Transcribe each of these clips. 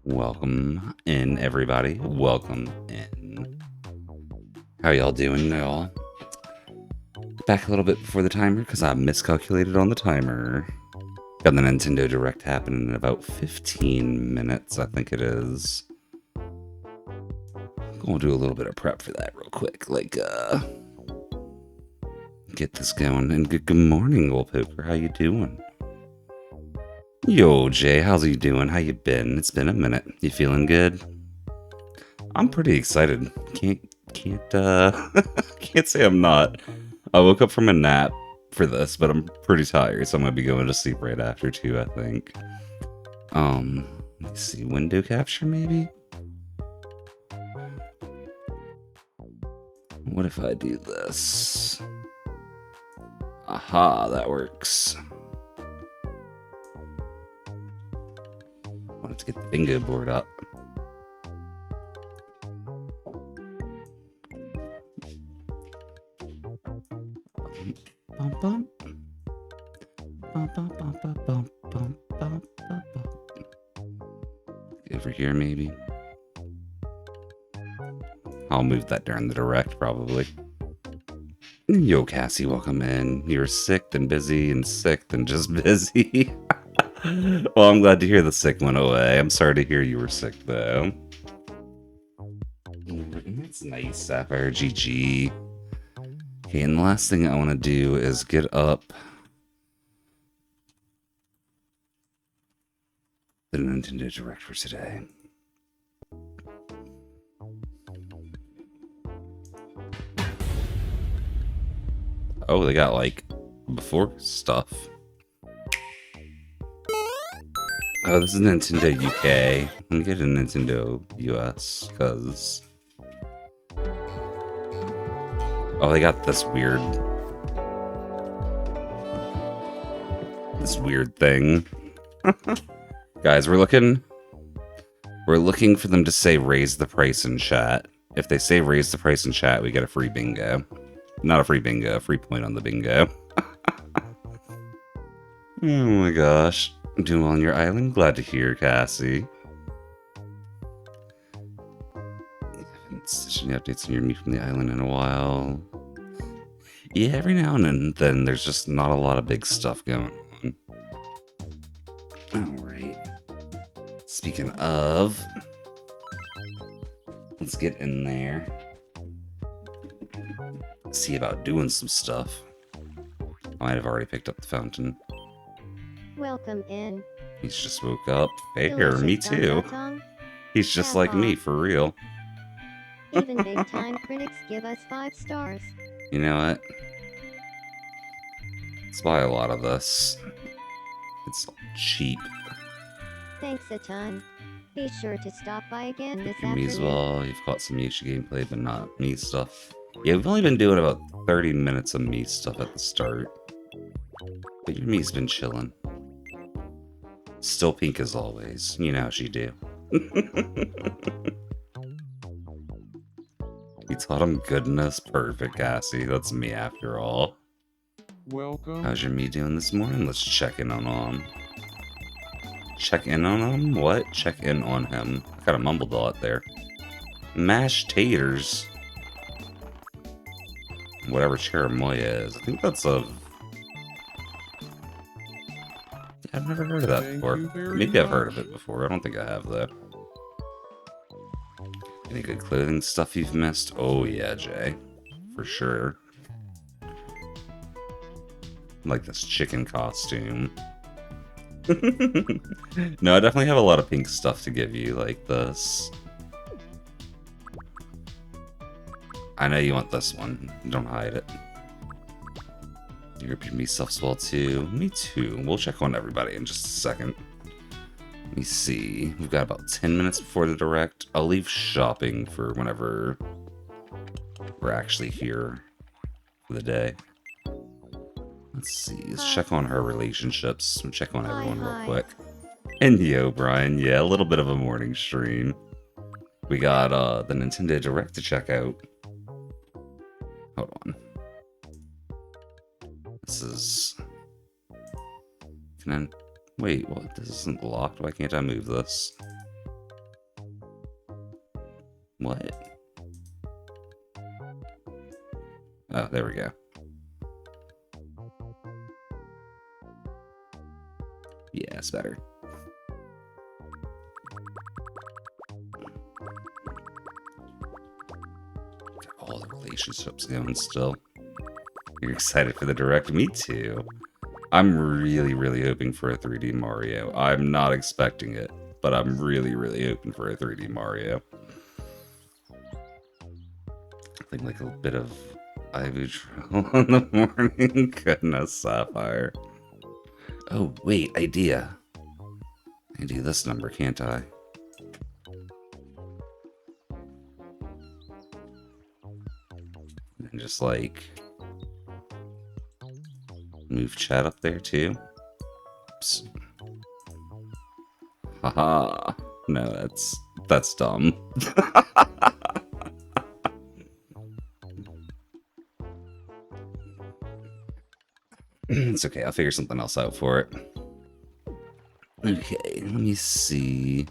Welcome in, everybody. Welcome in. How y'all doing, y'all? Back a little bit before the timer because I miscalculated on the timer. Got the Nintendo Direct happening in about 15 minutes, I think it is. Gonna do a little bit of prep for that real quick. Get this going. And good morning, old poker. How you doing? Yo, Jay, how's you doing? How you been? It's been a minute. You feeling good? I'm pretty excited. Can't can't say I'm not. I woke up from a nap for this, but I'm pretty tired, so I'm gonna be going to sleep right after too, I think. Let's see, window capture maybe? What if I do this? Aha, that works. Wanted to get the bingo board up. Bum, bum. Bum, bum, bum, bum, bum, bum, bum, bum, bum. Over here, maybe. I'll move that during the direct, probably. Yo, Cassie, welcome in. You're sick and busy and sick and just busy. Well, I'm glad to hear the sick went away. I'm sorry to hear you were sick, though. That's nice, Sapphire GG. Okay, and the last thing I want to do is get up the Nintendo Direct for today. Oh, they got, like, before stuff. Oh, this is Nintendo UK. Let me get a Nintendo US, because... Oh, they got this weird thing. Guys, we're looking for them to say raise the price in chat. If they say raise the price in chat, we get a free bingo. Not a free bingo, a free point on the bingo. Oh my gosh. Doing well on your island? Glad to hear, Cassie. Haven't seen any updates on your meet from the island in a while. Yeah, every now and then there's just not a lot of big stuff going on. Alright. Speaking of, let's get in there. See about doing some stuff. I might have already picked up the fountain. Welcome in. He's just woke up. Fair, Delicious me too. dum-dum-dum. He's just like me, for real. Even big time critics give us 5 stars. You know what? Let's buy a lot of this. It's cheap. Thanks a ton. Be sure to stop by again this Me as afternoon. well. You've got some Yasha gameplay, but not me stuff. Yeah, we've only been doing about 30 minutes of me stuff at the start. But your me's been chilling. Still pink as always. You know how she do. You taught him goodness. Perfect, Cassie. That's me after all. Welcome. How's your me doing this morning? Let's check in on him. Check in on him? What? Check in on him. I kind of mumbled a lot there. Mashed taters. Whatever cherimoya is. I think that's a... I've never heard of that before. Maybe I've heard of it before. I don't think I have, though. Any good clothing stuff you've missed? Oh, yeah, Jay. For sure. Like this chicken costume. No, I definitely have a lot of pink stuff to give you, like this. I know you want this one. Don't hide it. You rip your me stuffs well too. Me too. We'll check on everybody in just a second. Let me see. We've got about 10 minutes before the direct. I'll leave shopping for whenever we're actually here for the day. Let's see. Let's check on her relationships. We'll check on everyone real quick. And yo, Brian. Yeah, a little bit of a morning stream. We got the Nintendo Direct to check out. Hold on. This is... Can I... Wait, what? This isn't locked? Why can't I move this? What? Oh, there we go. Yeah, it's better. Got all the relationships going still. You're excited for the direct? Me too. I'm really, really hoping for a 3D Mario. I'm not expecting it, but I'm really, really hoping for a 3D Mario. I think like a bit of Ivy Trail in the morning. Goodness, Sapphire. Oh, wait, idea. I can do this number, can't I? And just like move chat up there too. Oops. Haha. No, that's dumb. It's okay, I'll figure something else out for it. Okay, let me see.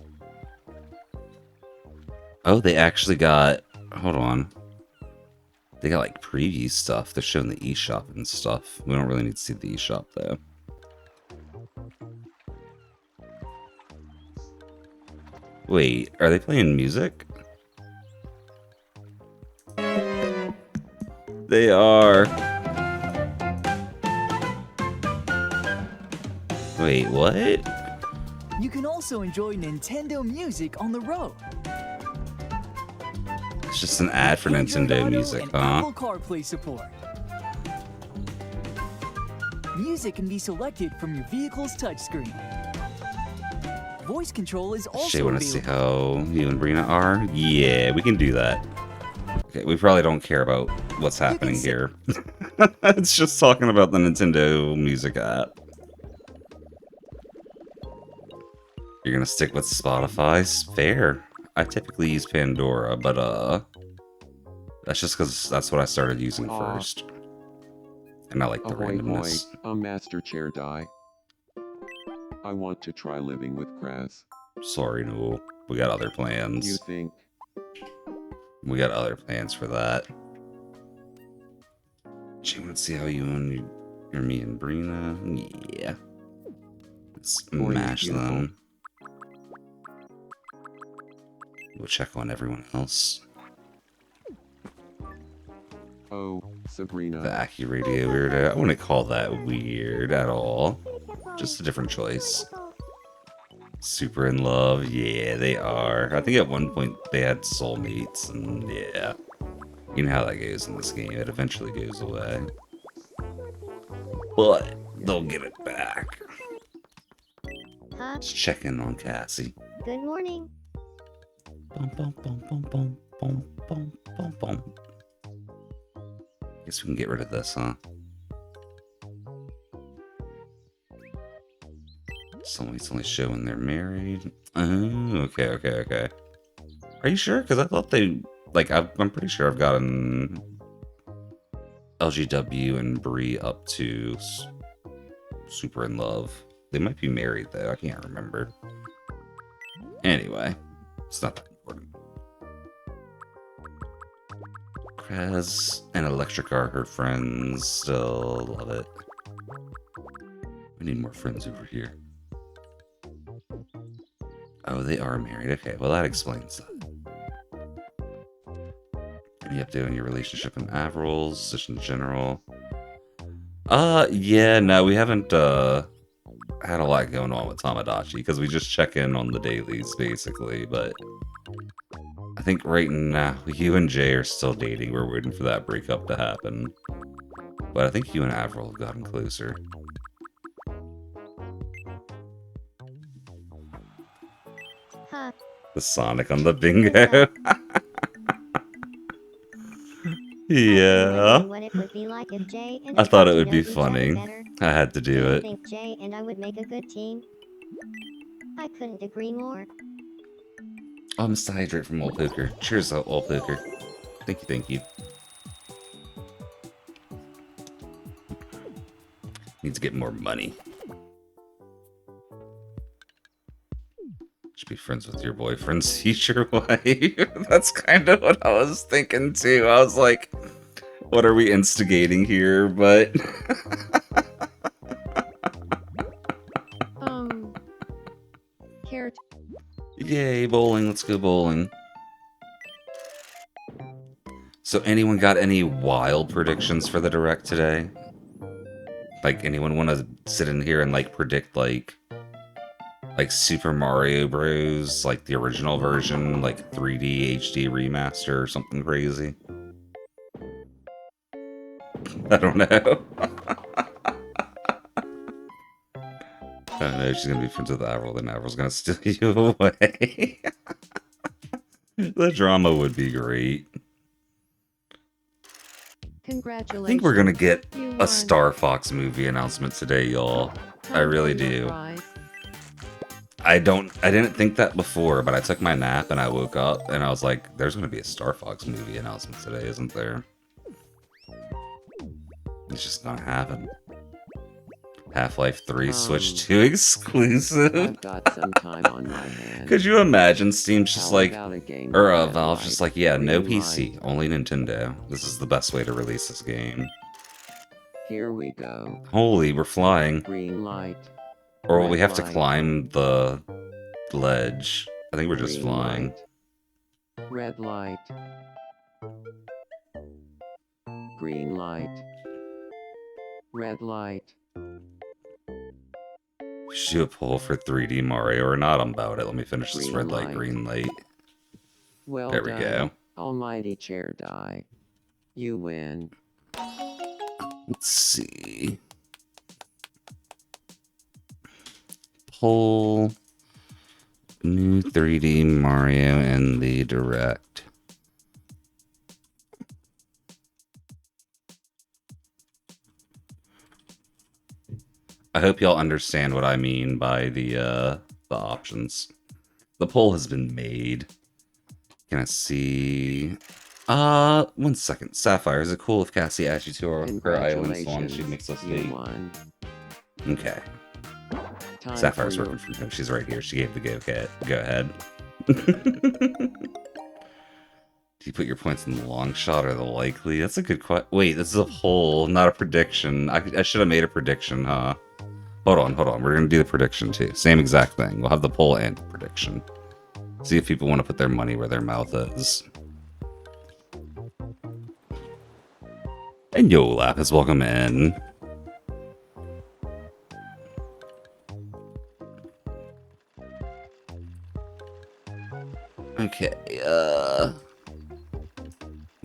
Oh, they actually got... Hold on. They got like preview stuff. They're showing the eShop and stuff. We don't really need to see the eShop though. Wait, are they playing music? They are. Wait, what? You can also enjoy Nintendo music on the road. It's just an ad for Android Nintendo Auto music, and huh? Apple CarPlay support. Music can be selected from your vehicle's touchscreen. Voice control is also Shay, want to see available. how you and Brina are? Yeah, we can do that. Okay, we probably don't care about what's happening here. It's just talking about the Nintendo music app. You're gonna stick with Spotify's? Fair. I typically use Pandora, but that's just because that's what I started using first. And I like the Ahoy randomness. hoy, I'm Master Chair Die. I want to try living with Kraz. Sorry, no. We got other You plans. think? We got other plans for that. Do you want to see how you and me and Brina? Yeah. Let's Boy, mash beautiful. them. We'll check on everyone else. Oh, Sabrina. The AccuRadio weirdo. I wouldn't call that weird at all. Just a different choice. Super in love. Yeah, they are. I think at one point they had soulmates, and yeah. You know how that goes in this game. It eventually goes away. But they'll get it back. Huh? Just check in on Cassie. Good morning. Bum, bum, bum, bum, bum, bum, bum, bum, bum. Guess we can get rid of this, huh? Somebody's only showing they're married. Oh, okay. Are you sure? Because I thought they... Like, I'm pretty sure I've gotten LGW and Bree up to super in love. They might be married, though. I can't remember. Anyway, it's not that important. Kraz and Electric are her friends. Still love it. We need more friends over here. Oh, they are married. Okay, well that explains that. Any update on your relationship and Avril's, just in general? Yeah, no, we haven't had a lot going on with Tamagotchi because we just check in on the dailies basically, but I think right now you and Jay are still dating. We're waiting for that breakup to happen. But I think you and Avril have gotten closer. Huh. The Sonic on the bingo. Yeah. What it would be like if Jay and I thought it got to would know be each other funny. better. I had to Do do you it. think Jay and I would make a good team? I couldn't agree more. Oh, Mr. Hydrate from Old Poker. Cheers, Old Poker. Thank you. Need to get more money. Should be friends with your boyfriend's future wife. That's kind of what I was thinking too. I was like, what are we instigating here? But Carrot. yay, bowling. Let's go bowling. So anyone got any wild predictions for the direct today? Like anyone want to sit in here and like predict like Super Mario Bros, like the original version, like 3D HD remaster or something crazy? I don't know. I don't know, she's gonna be friends with Avril, then Avril's gonna steal you away. The drama would be great. Congratulations. I think we're gonna get You a won. Star Fox movie announcement today, y'all. I really do. I didn't think that before, but I took my nap and I woke up and I was like, there's gonna be a Star Fox movie announcement today, isn't there? It's just gonna happen. Half-Life 3 Switch 2 exclusive. I've got some time on my hands. Could you imagine Steam's just How like, about a game or like Valve's Red just Light, like, yeah, no Green PC, Light? only Nintendo. This is the best way to release this game. Here we go. Holy, we're flying. Green light. Or will Red we have to light. climb the ledge? I think we're just Green flying. light. Red light. Green light. Red light. We should do a poll for 3D Mario or not. I'm about it. Let me finish this Green red light, light. green light. Well There we done. go. Almighty chair die. You win. Let's see. Poll new 3D Mario in the Direct. I hope y'all understand what I mean by the options. The poll has been made. Can I see? 1 second. Sapphire, is it cool if Cassie adds you to her island so long as she makes us You date? won. Okay. Time Sapphire's for working your- from home. She's right here. She gave the go ahead. Do you put your points in the long shot or the likely? That's a good question. Wait, this is a poll, not a prediction. I should have made a prediction, huh? Hold on. We're going to do the prediction too. Same exact thing. We'll have the poll and prediction. See if people want to put their money where their mouth is. And yo, Lapis, welcome in. Okay,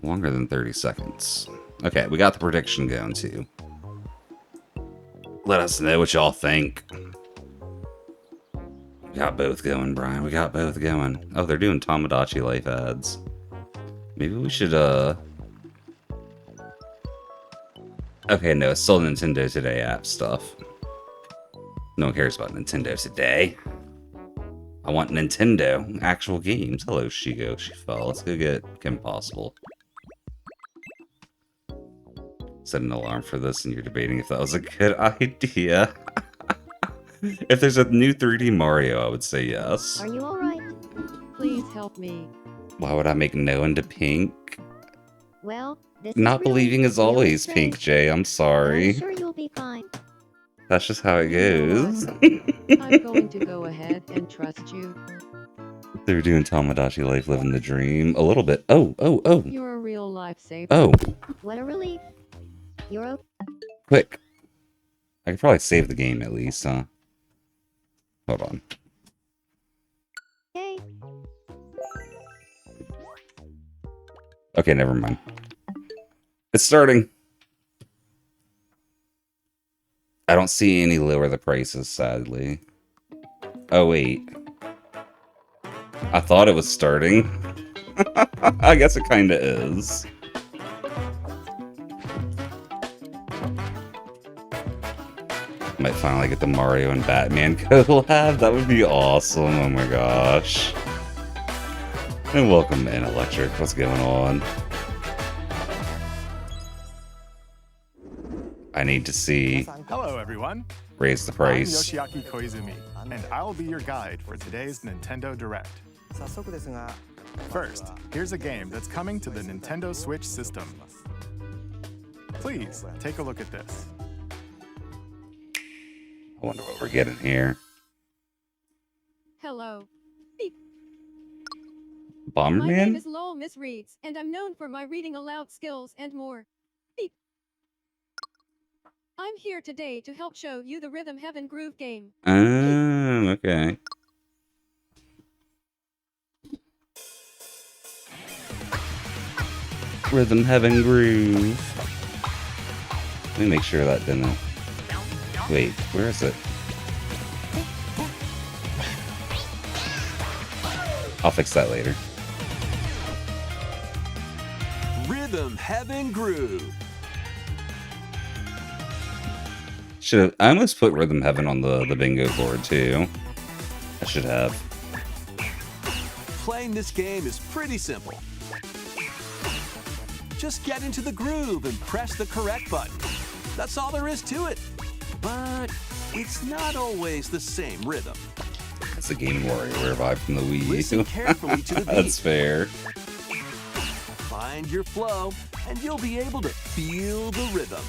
longer than 30 seconds. Okay, we got the prediction going too. Let us know what y'all think. We got both going, Brian. We got both going. Oh, they're doing Tomodachi Life ads. Maybe we should, Okay, no, it's still Nintendo Today app stuff. No one cares about Nintendo Today. I want Nintendo actual games. Hello, Shigo. She fell. Let's go get Kim Possible. Set an alarm for this, and you're debating if that was a good idea. If there's a new 3D Mario, I would say yes. Are you alright? Please help me. Why would I make no into pink? Well, this Not is really, believing is really always strange, pink, Jay. I'm but I'm sorry. sure you'll be fine. That's just how it goes. I'm going to go ahead and trust you. They're doing Tomodachi Life, living the dream. A little bit. Oh. You're a real lifesaver. Oh, What a relief. You're okay. quick. I could probably save the game at least, huh? Hold on. Okay, never mind. It's starting. I don't see any lower the prices, sadly. Oh, wait. I thought it was starting. I guess it kinda is. Might finally get the Mario and Batman collab. That would be awesome. Oh my gosh. And welcome in, Electric. What's going on? I need to see Hello, everyone. raise the I'm price. Yoshiaki Koizumi. and I'll be your guide for today's Nintendo Direct. First, here's a game that's coming to the Nintendo Switch system. Please, take a look at this. I wonder what we're getting here. Hello. Beep. Bomberman? My name is Lowell Miss Reeds, and I'm known for my reading aloud skills and more. Beep. I'm here today to help show you the Rhythm Heaven Groove game. Oh, okay. Rhythm Heaven Groove. Let me make sure that didn't... Wait, where is it? I'll fix that later. Rhythm Heaven Groove. I almost put Rhythm Heaven on the bingo board too. I should have. Playing this game is pretty simple. Just get into the groove and press the correct button. That's all there is to it. But it's not always the same rhythm. It's a Game Warrior vibe from the Wii. Listen carefully to the beat. That's fair. Find your flow, and you'll be able to feel the rhythm.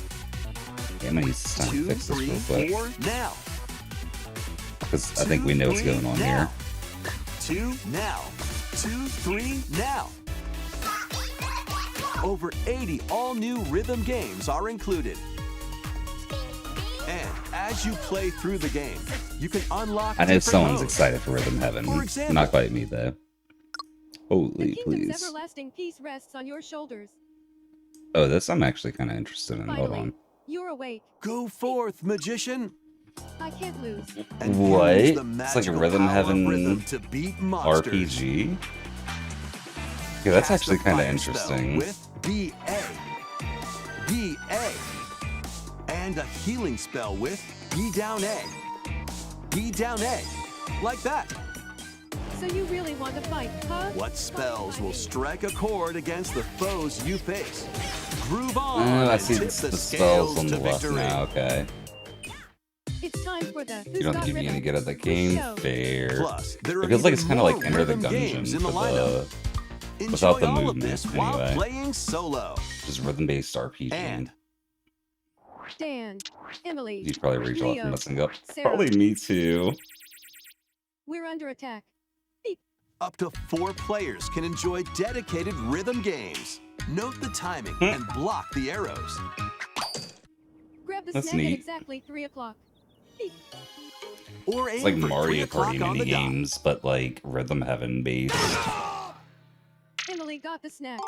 Yeah, I'm gonna use this time to 2, fix this 3, real quick. 4, now. Because I think we know what's going on here. 2, now. 2, 3, now. Over 80 all-new rhythm games are included. And as you play through the game, you can unlock I know different someone's modes. excited for Rhythm Heaven. For example, Not quite me though. The Holy kingdom's please. everlasting peace rests on your shoulders. Oh, this I'm actually kind of interested in. Hold Finally, on. you're awake. Go forth, magician. I can't lose. And What? use the It's like a magical Rhythm power of Heaven rhythm to beat monsters. RPG? Yeah, that's Cast a actually kind of fire spell interesting. With BA. BA. And a healing spell with B down A. B down A. Like that. So you really want to fight, huh? What spells will strike a chord against the foes you face? Groove on Oh, I and see tip the the spells scales on to the left victory. now, okay. It's time for the Who's You don't Got think you'd be Rhythm? any good at the Who's game? Show? Fair. Plus, there It are feels like even it's kind of like more Enter the rhythm Gungeon games in for the lineup. the... without Enjoy the all of movement, this while anyway. playing solo. Just rhythm-based RPG. And Dan, Emily, You'd probably reach off Leo, from messing up. Sarah. Probably me too. We're under attack. up to 4 players can enjoy dedicated rhythm games. Note the timing and block the arrows. Grab the That's snack at neat. exactly 3 o'clock. Or aim It's like for 3 Mario o'clock Party on mini the dot. games, but like Rhythm Heaven based. Emily got the snack.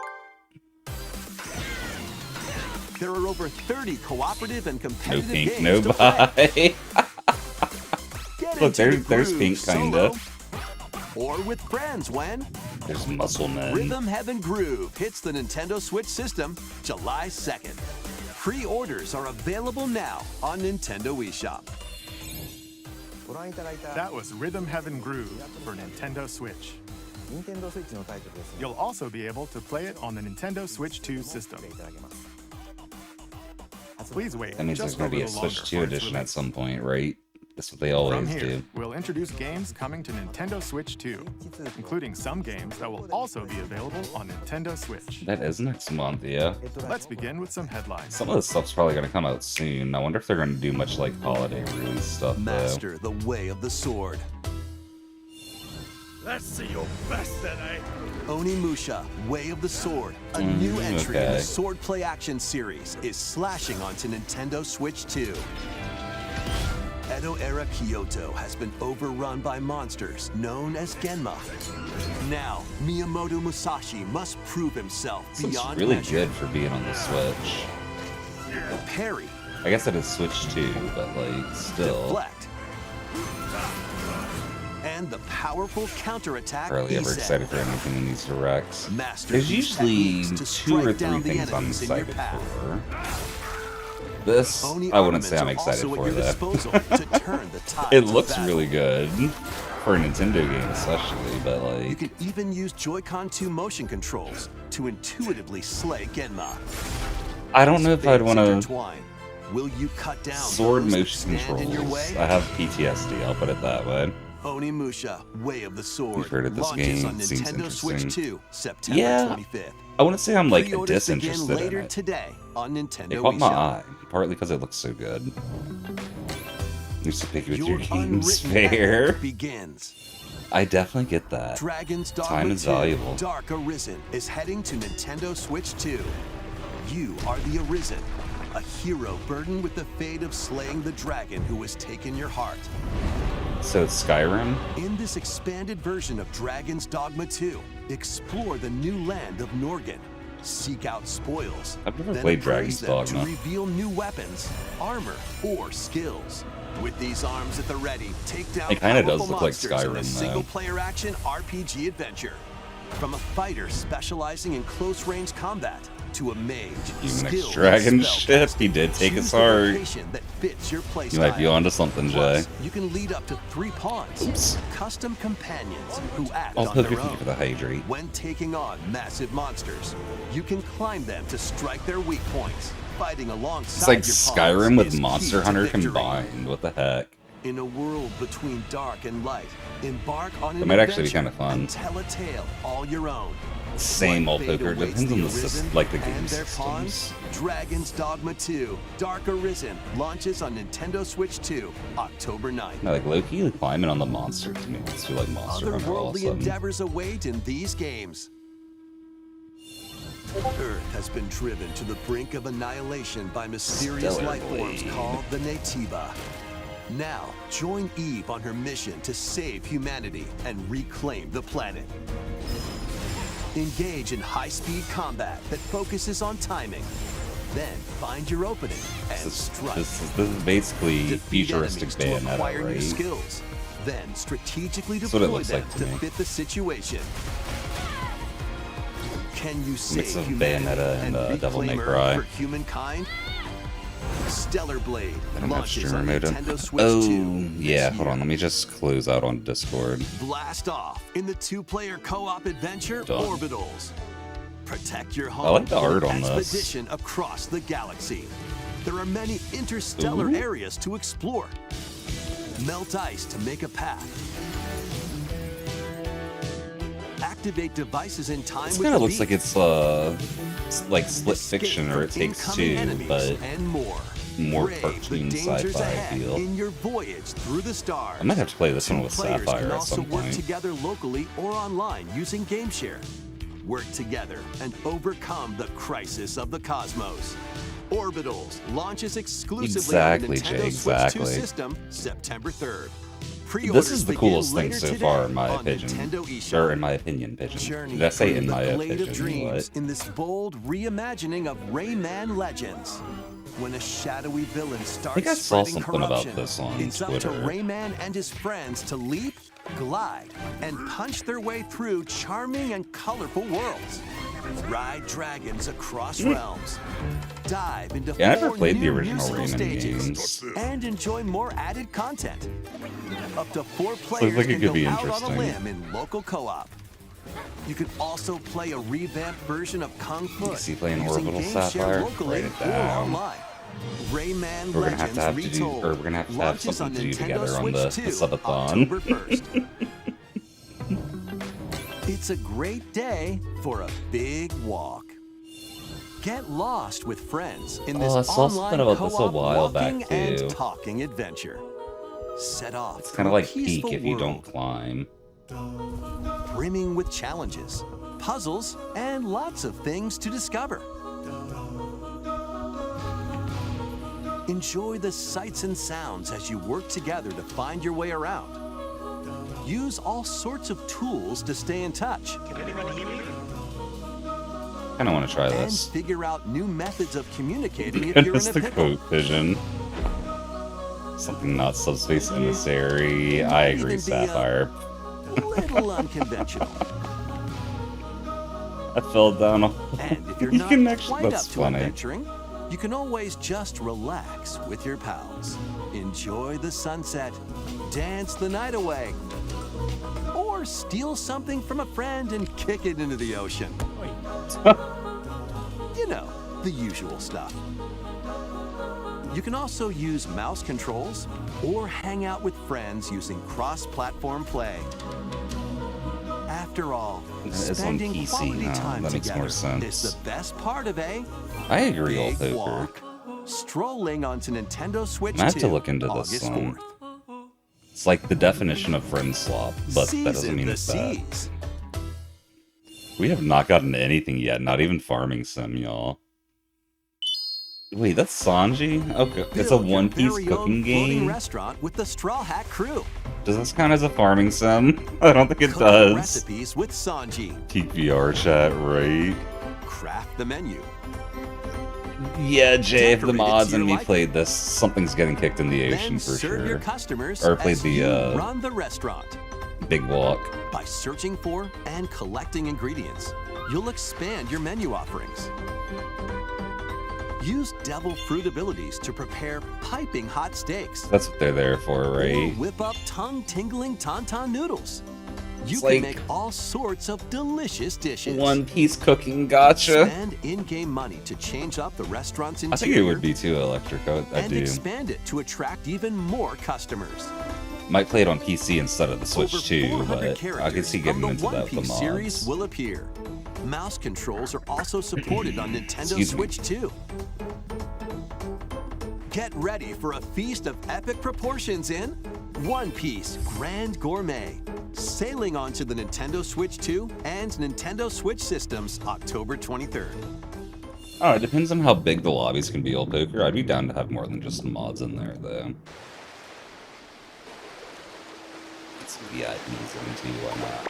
There are over 30 cooperative and No competitive pink, games no to play. buy. Get Look, into the there's groove pink, kinda. solo or with friends when There's Muscle Men. Rhythm Heaven Groove hits the Nintendo Switch system July 2nd. Pre-orders are available now on Nintendo eShop. That was Rhythm Heaven Groove for Nintendo Switch. You'll also be able to play it on the Nintendo Switch 2 system. Please wait That means there's just going to be a little Switch longer 2 for its edition at release. some point, right? That's what they From always here, do. we'll introduce games coming to Nintendo Switch 2, including some games that will also be available on Nintendo Switch. That is next month, yeah. Let's begin with some headlines. Some of this stuff's probably going to come out soon. I wonder if they're going to do much like holiday release stuff, though. Master the way of the sword. Let's see your best then, eh? Onimusha, Way of the Sword, a new entry in the okay. Sword Play Action series, is slashing onto Nintendo Switch 2. Edo-era Kyoto has been overrun by monsters known as Genma. Now, Miyamoto Musashi must prove himself This looks beyond really measure. good for being on the Switch. Parry, I guess it is Switch 2, but like, still. deflect, and the powerful counterattack Hardly ever Ise. excited for anything in these directs. Master There's these usually techniques to 2 or strike 3 down the things I'm enemies in your excited path. for. This, Oni I wouldn't say I'm armaments are excited also for at your that. disposal to turn the tides It of looks battle. really good for a Nintendo game, especially, but You like, can even use Joy-Con 2 motion controls to intuitively slay Genma. I don't know if I'd Spades want to intertwine. will you cut down Sword those that motion stand in your controls. way? I have PTSD, I'll put it that way. Onimusha, Way of the Sword, You've heard of this launches game, on seems Nintendo Switch interesting. 2, September Yeah, 25th. I want to say I'm like Pre-orders begin disinterested in later it. today on Nintendo It caught my eShop. eye, partly because it looks so good. Used to pick with your games unwritten fair. epic begins. I definitely get that. Dragon's Dogma Time is 2, valuable. Dark Arisen is heading to Nintendo Switch 2. You are the Arisen, a hero burdened with the fate of slaying the dragon who has taken your heart. So it's Skyrim? In this expanded version of Dragon's Dogma 2, explore the new land of Norgan, seek out spoils, I've never then played appraise Dragon's them Dogma. to reveal new weapons, armor, or skills. With these arms at the ready, take down It kinda does powerful look like monsters in Skyrim, a though. single-player action RPG adventure. From a fighter specializing in close-range combat to a mage, Even skilled next in dragon spell ship, casting, he did take choose his the heart. location that fits your play You might be style. onto something, Jay. Plus, you can lead up to 3 pawns, Oops. custom companions who act I'll on poke their with you own. for the hydrate. When taking on massive monsters, you can climb them to strike their weak points. Fighting alongside It's like your pawns Skyrim with is Monster key to Hunter victory. combined. What the heck? In a world between dark and light, embark on an That might actually be adventure kinda fun. and tell a tale all your own. Same What old fate poker. awaits Depends on the Arisen like the game and their systems. pawns? Dragon's Dogma 2, Dark Arisen, launches on Nintendo Switch 2, October 9th. No, like Loki climbing on the monster to me. It's feel like Monster Hunter all of a Otherworldly sudden. endeavors await in these games. Earth has been driven to the brink of annihilation by mysterious Stellar life forms Blade. called the Natiba. Now, join Eve on her mission to save humanity and reclaim the planet. Engage in high-speed combat that focuses on timing. Then find your opening and strike. This is basically Defeat futuristic enemies to Bayonetta, acquire new right? skills. Then strategically That's what it deploy looks them like to to me. fit the situation. Can you save of humanity Bayonetta and, Devil reclaim May Earth Cry. for humankind? Stellar Blade I don't have launches streamer on mode. Nintendo Switch Oh, 2 yeah. this Hold on. year. Let me just close out on Discord. Blast off in the 2-player co-op adventure Done. Orbitals. Protect your home I like the in art an on this. expedition across the galaxy. There are many interstellar Ooh. areas to explore. Melt ice to make a path. Activate devices in time This with kind the of looks like beat. it's like Split Escape Fiction or from It Takes incoming Two, enemies but and more. more Brave cartoon the dangers sci-fi ahead feel. in your voyage through the stars. I might have to play this one Two with players Sapphire can at also some work point. together locally or online using GameShare. Work together and overcome the crisis of the cosmos. Orbitals launches exclusively Exactly, on the Nintendo Jay, Switch 2 exactly. system September 3rd. This Pre-orders is the begin coolest thing later so today far, in my on opinion. Nintendo eShop. Or in my opinion, pigeon. Journey Did I say through in the my glade of opinion? dreams What? in this bold reimagining of Rayman Legends. When a shadowy villain starts think I saw spreading something about corruption, this on it's up to Twitter. Rayman and his friends to leap, glide, and punch their way through charming and colorful worlds. Ride dragons across realms. Dive into Yeah, I never 4 played the new original musical Rayman stages games. and enjoy more added content. Up to 4 like players it can could go be out on a interesting. limb in local co-op. You can also play a revamped version of Kung Fu Is he playing using Orbital GameShare Sapphire? locally Write it or down. online. Rayman We're gonna Legends have to do, Retold or we're gonna have to have launches something on to do Nintendo together on Switch the 2, subathon. October 1st. It's a great day for a big walk. Get lost with friends in this Oh, I saw online something about this a co-op while back, walking and too. talking adventure. Set off It's kind of for a like Peak peaceful if you don't world, climb. brimming with challenges, puzzles, and lots of things to discover. Enjoy the sights and sounds as you work together to find your way around. Use all sorts of tools to stay in touch Kind of want to try and this. figure out new methods of communicating if you're Goodness, in a the pickle. coat pigeon. Something not subspace emissary. I agree, Even be a Sapphire. little unconventional. I fell down. And if you're You not can actually- quite that's up to funny. adventuring, you can always just relax with your pals. Enjoy the sunset, dance the night away, or steal something from a friend and kick it into the ocean. You know, the usual stuff. You can also use mouse controls or hang out with friends using cross-platform play. After all, It's on spending PC quality now. time That makes more together is sense. the best part of a I agree, all big poker. walk. Strolling onto Nintendo Switch I have to 2, look into this August one. 4th. It's like the definition of friend swap, but that doesn't Season mean the it's bad. seas. We have not gotten anything yet, not even Farming Sim, y'all. Wait, that's Sanji? Okay, it's a Build your one-piece very cooking own floating game? restaurant with the Straw Hat Crew. Does this count as a Farming Sim? I don't think it Cooking does. recipes with Sanji. TPR chat, right? Craft the menu. Yeah, Jay, if the Decorate it mods to and your me played this, something's getting kicked in the ocean Then for serve your sure. customers Or played as the, you run the restaurant. Big Walk. By searching for and collecting ingredients, you'll expand your menu offerings. Use devil fruit abilities to prepare piping hot steaks. That's what they're there for, Or right? whip up tongue-tingling tauntaun noodles. You It's can like make all sorts of delicious dishes. One-piece cooking, gotcha. Spend in-game money to change up the restaurant's I interior. think it would be too, Electric. I and do. expand it to attract even more customers. Might play it on PC instead of the Switch Over too, 400 but I could characters see from getting the into One that with the Piece series mods. will appear. Mouse controls are also supported on Nintendo Excuse me. Switch 2. Get ready for a feast of epic proportions in One Piece Grand Gourmet, sailing onto the Nintendo Switch 2 and Nintendo Switch systems October 23rd. Oh, it depends on how big the lobbies can be, old poker. I'd be down to have more than just mods in there, though. It's VIPs in too, why not?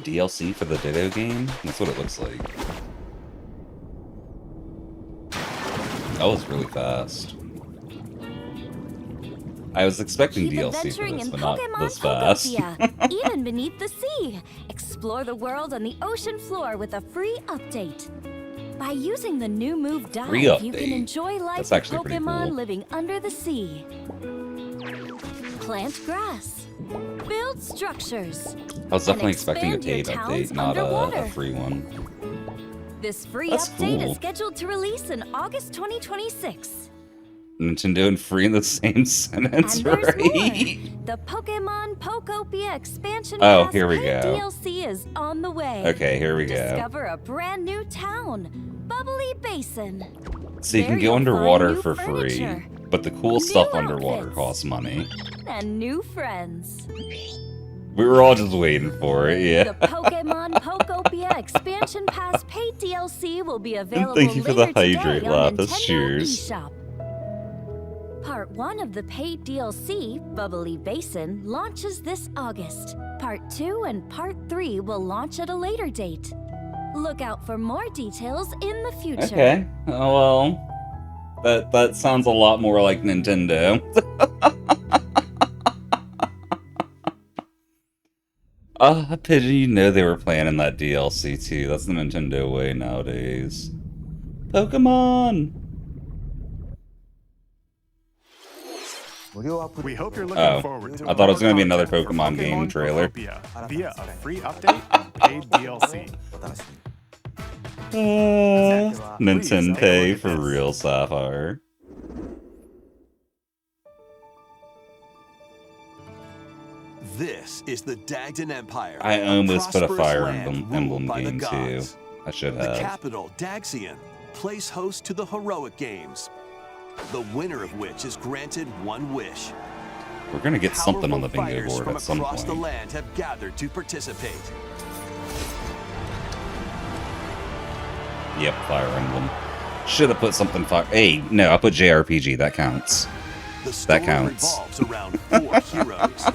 DLC for the Ditto game? That's what it looks like. That was really fast. I was expecting Keep DLC for adventuring this, in but not Pokemon this fast. Pokopia, even beneath the sea. Explore the world on the ocean floor with a free update. By using the new move Dive, Free you update? can enjoy life That's with actually pretty Pokemon cool. living under the sea. Plant grass. Build structures. I was definitely and expecting a expand your paid towns update, not a underwater. free one. This free That's update cool. is scheduled to release in August 2026. Nintendo and free in the same sentence, And there's right? more. The Pokemon Pokopia expansion Oh, pass here we paid go. DLC is on the way. Okay, here we go. Discover a brand new town, Bubbly Basin. So you can There go you'll underwater find new for free, furniture, but the cool new stuff underwater outfits. costs money. And new friends. We were all just waiting for it, yeah. The Pokemon Pokopia expansion pass paid DLC will be available Thank you for the later hydrate today on lapis, Nintendo cheers. eShop. Part 1 of the paid DLC, Bubbly Basin, launches this August. Part 2 and Part 3 will launch at a later date. Look out for more details in the future. Okay, oh well. That sounds a lot more like Nintendo. Pigeon, you know they were planning that DLC too. That's the Nintendo way nowadays. Pokemon! We hope you're looking Oh, forward to I thought it was more gonna be another content for Pokemon game trailer. Pokopia via a free update and paid DLC. Nintendo for real, Sapphire. This is the Dagdan Empire. I a almost put a prosperous Fire land Emblem ruled by the game too. gods. I should The have. capital, Daxian, plays host to the heroic games, the winner of which is granted one wish. We're gonna get something on the Powerful bingo fighters board from at some across the point. land have gathered to participate. Yep, Fire Emblem. Should have put something fire. Hey, no, I put JRPG. That counts. The story That counts. revolves around 4 heroes.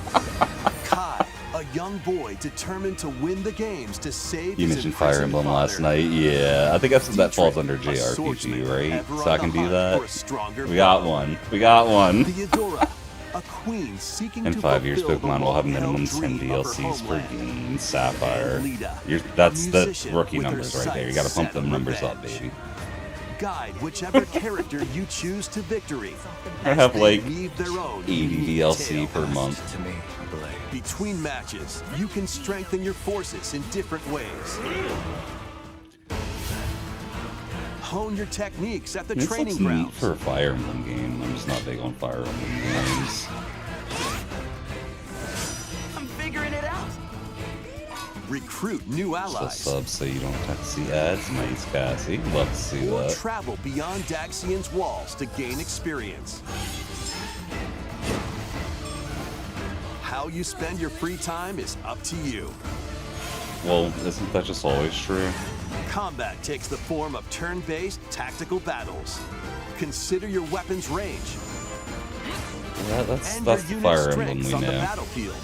Kai, a young boy determined to win the games to save You his mentioned Fire imprisoned Emblem last father. night. Yeah, I think that falls under Dietrich, a swordsman JRPG, right? ever So I on can the do hunt that. for a stronger We got foe. one. We got one. Theodora, a queen seeking In to 5 years, fulfill the Pokemon will have long-held minimum 10 dream of her DLCs per homeland. game. Sapphire. Lita, That's a the musician rookie with her numbers right there. You gotta sights pump set them on numbers up, revenge. baby. Guide whichever character you choose to victory. I as have they like weave their own 80 unique DLC tale. per month. Between matches, you can strengthen your forces in different ways. hone your techniques at the This training looks neat grounds. for a Fire Emblem game. I'm just not big on Fire Emblem games. I'm figuring it out. Recruit new So allies. sub so you don't have to see ads. Nice, Cassie. Love to see Or that. travel beyond Daxian's walls to gain experience. How you spend your free time is up to you. Well, isn't that just always true? Combat takes the form of turn-based tactical battles. Consider your weapon's range Yeah, that's and the your unit's Fire Emblem strengths we on the know. battlefield.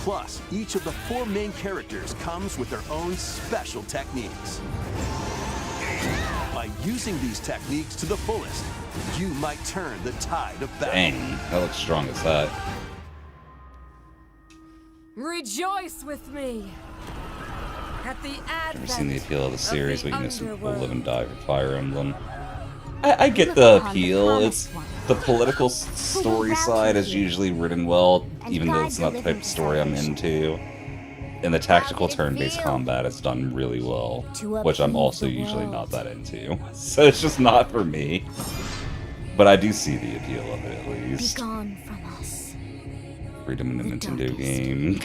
Plus, each of the 4 main characters comes with their own special techniques. By using these techniques to the fullest, you might turn the tide of battle. Dang, that looks strong as that. Rejoice with me at the Never seen the advent appeal of the series, the but you know, will underworld. live and die for Fire Emblem. I get the appeal. It's the political story side is usually written well, even though it's not the type of story I'm into. And the tactical turn-based combat is done really well, which I'm also usually not that into. So it's just not for me. But I do see the appeal of it at least. Begone from us. Freedom in a Nintendo game.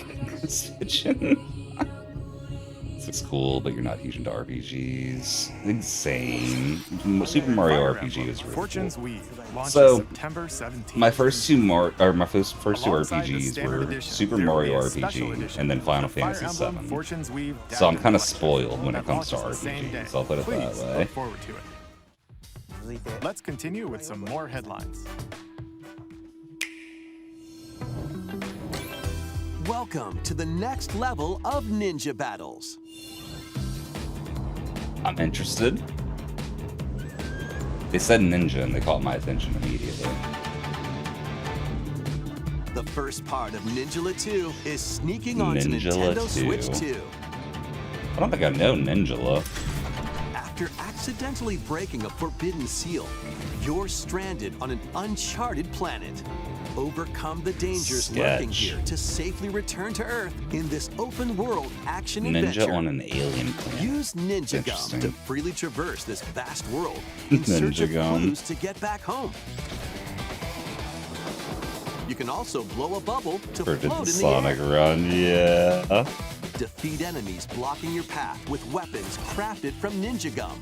Switching. This is cool, but you're not huge into RPGs. Insane. Super Mario Fire RPG Emblem is really Fortune's cool. Weave launches So, September 17th. my first two first two Alongside the RPGs standard were edition, Super there will be Mario a special RPG edition, and then Final the Fire Fantasy Emblem VII. Fortune's Weave So I'm Dagger kind of Collection spoiled when it that comes to launches the same day. RPGs. I'll put it that Please way. look forward to it. Let's continue with some more headlines. Welcome to the next level of ninja battles. I'm interested. They said ninja and they caught my attention immediately. The first part of Ninjala 2 is sneaking onto Ninjala Nintendo 2. Switch 2. I don't think I know Ninjala. After accidentally breaking a forbidden seal, you're stranded on an uncharted planet. Overcome the dangers lurking Sketch. here to safely return to Earth in this open-world action Ninja adventure. on an alien planet. Use Ninja Gum Interesting. to freely traverse this vast world in search of Ninja Gum. clues to get back home. You can also blow a bubble to Or did the float in the Sonic air. run? Yeah. Defeat enemies blocking your path with weapons crafted from Ninja Gum.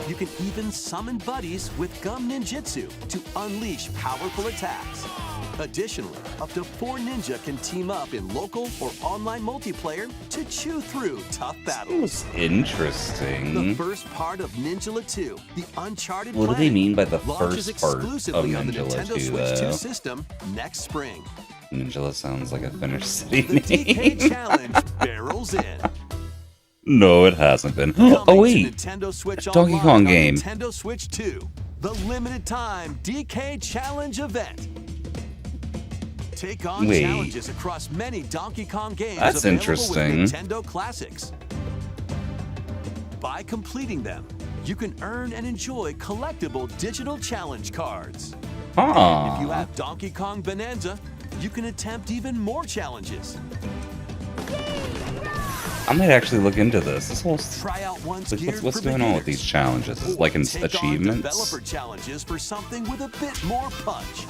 You can even summon buddies with Gum Ninjutsu to unleash powerful attacks. Additionally, up to 4 ninja can team up in local or online multiplayer to chew through tough It battles. was The interesting. first part of Ninjala 2, the Uncharted What do they Planet, mean by the launches first part of exclusively on the Ninjala Nintendo 2, Switch 2 though? system next spring. Ninjala sounds like a Finnish city The DK name. Challenge barrels in. No, it hasn't been. Coming Oh, to wait. Nintendo Switch Donkey Online Kong on game. Nintendo Switch 2, the limited time DK Challenge event. Take on Wait. challenges across many Donkey Kong games That's available interesting. with Nintendo Classics. By completing them, you can earn and enjoy collectible digital challenge cards. If you Huh. have Donkey Kong Bonanza, you can attempt even more challenges. I might actually look into this. This whole Try out ones like, geared what's for going on with beginners. these challenges? Is it Or like in take on achievements? developer challenges for something with a bit more punch.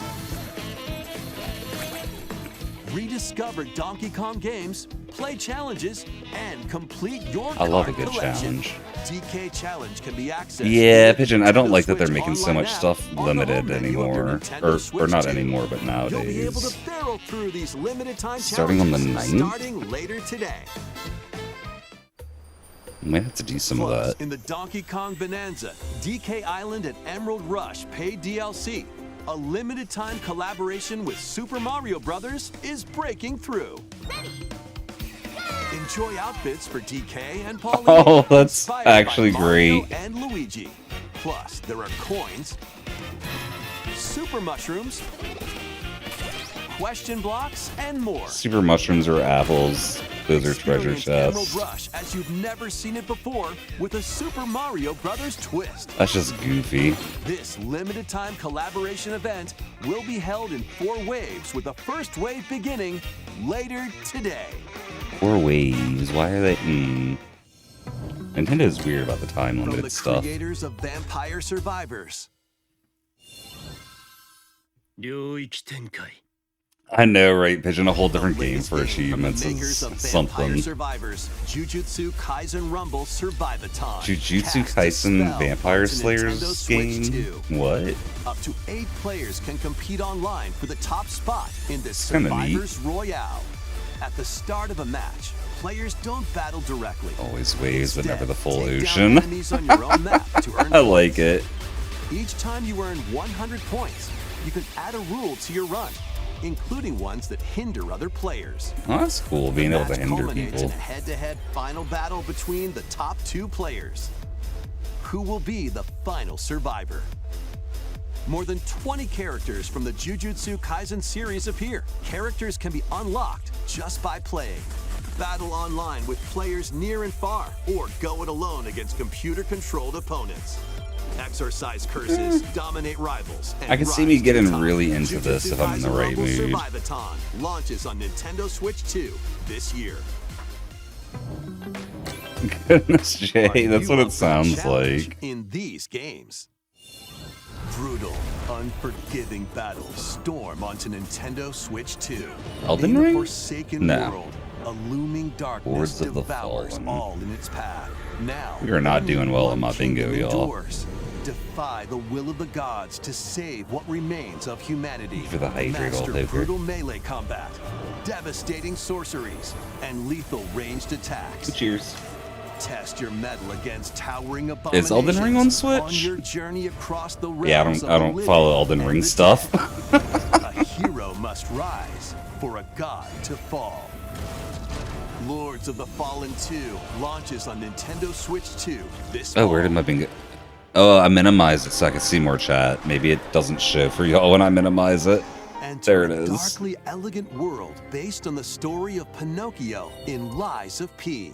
Rediscover Donkey Kong games, play challenges, and complete your I love a card good collection. challenge. DK Challenge can be accessed. Yeah, with Pigeon, I don't Nintendo like that they're Switch making so Online much app stuff on the limited home menu of your anymore. Nintendo Or Switch not 2. anymore, but You'll be able nowadays. to barrel through these limited time Starting on the challenges 9th? starting later today. Might have to do some of Plus, that. in the Donkey Kong Bonanza, DK Island and Emerald Rush paid DLC, a limited time collaboration with Super Mario Bros. Is breaking through. Enjoy outfits for DK and Pauline. Oh, that's inspired by actually Mario great. and Luigi. Plus, there are coins, super mushrooms, question blocks, and more. Super mushrooms or apples. Those are treasure Experience Emerald chests. Rush as you've never seen it before with a Super Mario Bros. Twist. That's just goofy. This limited time collaboration event will be held in 4 waves with the first wave beginning later today. Four waves. Why are they? Nintendo's weird about the time From limited the stuff. creators of Vampire Survivors. I know, right? Pigeon a whole different The game latest for game achievements from the makers is of something. Vampire Survivors, Jujutsu Kaisen Rumble Survivathon. Jujutsu Cast a Kaisen spell Vampire onto Nintendo Slayers Switch game? 2. What? Up to 8 players can compete online for the top spot in this Kinda neat. Survivors Royale. At the start of a match, players don't battle directly. Always waves, but Instead, never the full take down ocean. enemies on your own map to earn I like points. it. Each time you earn 100 points, you can add a rule to your run, including ones that hinder other players. Oh, that's cool, being The able to match hinder culminates people. in a head-to-head final battle between the top 2 players. Who will be the final survivor? More than 20 characters from the Jujutsu Kaisen series appear. Characters can be unlocked just by playing. Battle online with players near and far, or go it alone against computer-controlled opponents. Exorcise curses, dominate rivals, and I can see rise me to getting the top. really into this Jujutsu if I'm in the Kaisen right Rumble mood. Survivathon launches on Nintendo Switch 2 this year. Goodness, Jay, Are that's you what up it for the sounds challenge like. in these games? Brutal, unforgiving battles storm onto Nintendo Switch 2. Elden in Ring? the Forsaken No. World, a looming darkness Lords of the devours Fallen. all in its path. Now, We are not only doing well one on my bingo, kingdom y'all. endures. Defy the will of the gods to save what remains of humanity. For the hydrate Master wallpaper. brutal melee combat, devastating sorceries, and lethal ranged attacks. Cheers. Test your mettle against towering Is Elden Ring on abominations Switch? on your journey across the realms Yeah, I of don't the living follow Elden and Ring the stuff. dead. A hero must rise for a god to fall. Lords of the Fallen 2 launches on Nintendo Switch 2 this fall. Oh, where did my bingo? Oh, I minimized it so I can see more chat. Maybe it doesn't show for y'all when I minimize it. Enter There it a is. darkly elegant world based on the story of Pinocchio in Lies of P.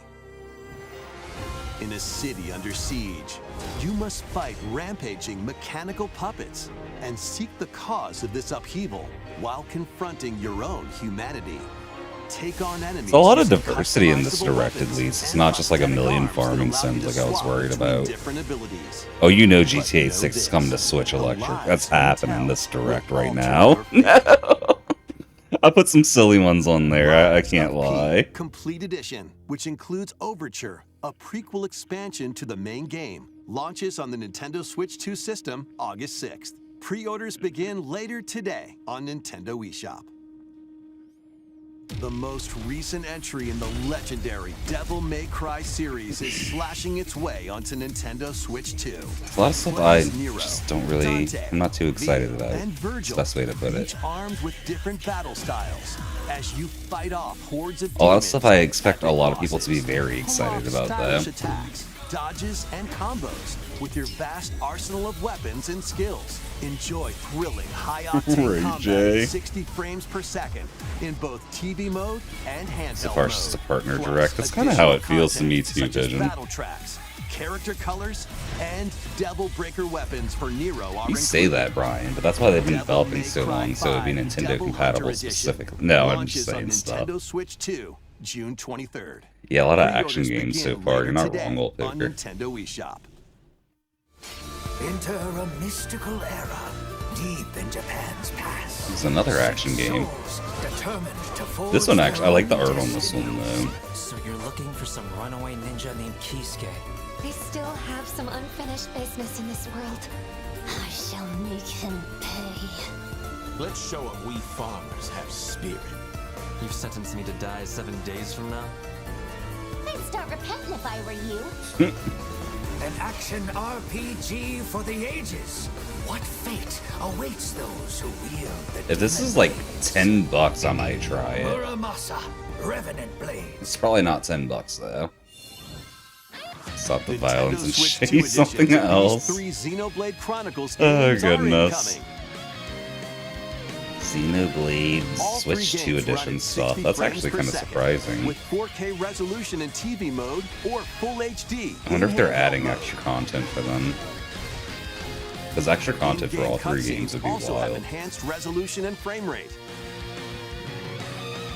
In a city under siege, you must fight rampaging mechanical puppets and seek the cause of this upheaval while confronting your own humanity. Take on enemies. There's a lot of using diversity in this customizable direct, at weapons least. It's and not just like a prosthetic million arms that farming allow you sims to like I was swap worried between about. different abilities. Oh, you know But GTA know 6 is this, coming to Switch the Electric. lives That's you happening tell this direct will right alter now. your I put some silly ones on there, I Lies can't of P lie. Complete Edition, which includes Overture, a prequel expansion to the main game, launches on the Nintendo Switch 2 system August 6th. Pre-orders begin later today on Nintendo eShop. The most recent entry in the legendary Devil May Cry series is slashing its way onto Nintendo Switch 2. There's a lot of stuff I just don't really, I'm not too excited about. And It's the Virgil, best way to put it. each armed with different battle styles as you fight off hordes of A lot of demons stuff I and expect a epic lot of people to be bosses. very Pull excited off about, though. stylish attacks, dodges, and combos with your vast arsenal of weapons and skills. Enjoy thrilling, high-octane Right, combat Jay. at 60 frames per second in both TV mode and handheld So far, mode. it's just a partner Plus, direct. That's kinda how additional it feels to me content too, such as Pigeon. battle tracks, character colors, and Devil Breaker weapons for Nero are You say included. that, Brian, but that's why they've been Devil developing May so Cry long, so it'd be 5 Nintendo Devil compatible Hunter Edition specifically. No, I'm just launches saying on stuff. Nintendo Switch 2, June 23rd. Yeah, a lot of action Pre-orders games so begin far. You're later not today wrong, on Wallpaper. Nintendo eShop. Enter a mystical era deep in Japan's past. This is another action game. Souls determined to forge This one actually, I their like the own art on this one destiny. though. So you're looking for some runaway ninja named Kisuke. I still have some unfinished business in this world. I shall make him pay. Let's show him we farmers have spirit. You've sentenced me to die 7 days from now? I'd start repenting if I were you. An action RPG for the ages. What fate awaits those who wield the If this is like $10, I might try it. Muramasa, Revenant Blades. It's probably not $10 though. Stop the Nintendo violence and Switch 2 say editions something of these else. 3 Xenoblade Chronicles Oh, games are goodness. incoming. Xenoblade All 3 Switch 2 games run edition at stuff. 60 That's frames actually per kind of second, surprising. With 4K resolution in TV mode or full HD. I wonder if they're in adding handheld mode. extra content for them. Because extra content for all In-game 3 games cutscenes would be also have wild. enhanced resolution and frame rate.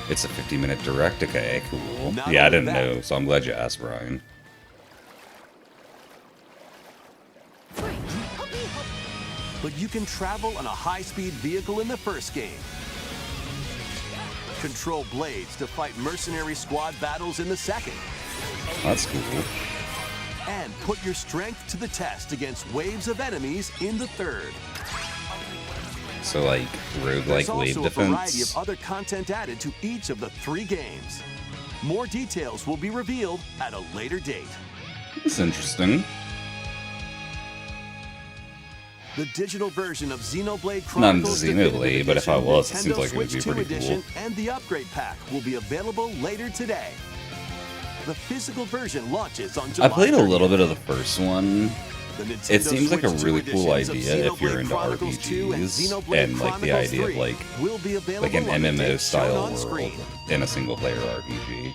It's a 50-minute direct. Okay, cool. Not Yeah, I only didn't that- know, so I'm glad you asked, Brian. But you can travel on a high-speed vehicle in the first game. Control blades to fight mercenary squad battles in the second. That's cool. And put your strength to the test against waves of enemies in the third. So, like, There's roguelike wave also a variety defense. of other content added to each of the 3 games. More details will be revealed at a later date. It's interesting. The digital version of Xenoblade Not into Chronicles Xenoblade, but if I Edition, was, it Nintendo seems like it would Switch be 2 pretty Edition, cool. and the upgrade pack will be available later today. The physical version launches on July I played a 30th. little bit of the first one. The Nintendo It seems like a Switch 2 really cool editions of idea if you're Xenoblade into Chronicles 2 and RPGs Xenoblade and like the Chronicles idea of 3 like will be available an on the MMO date style shown on world screen. in a single player RPG.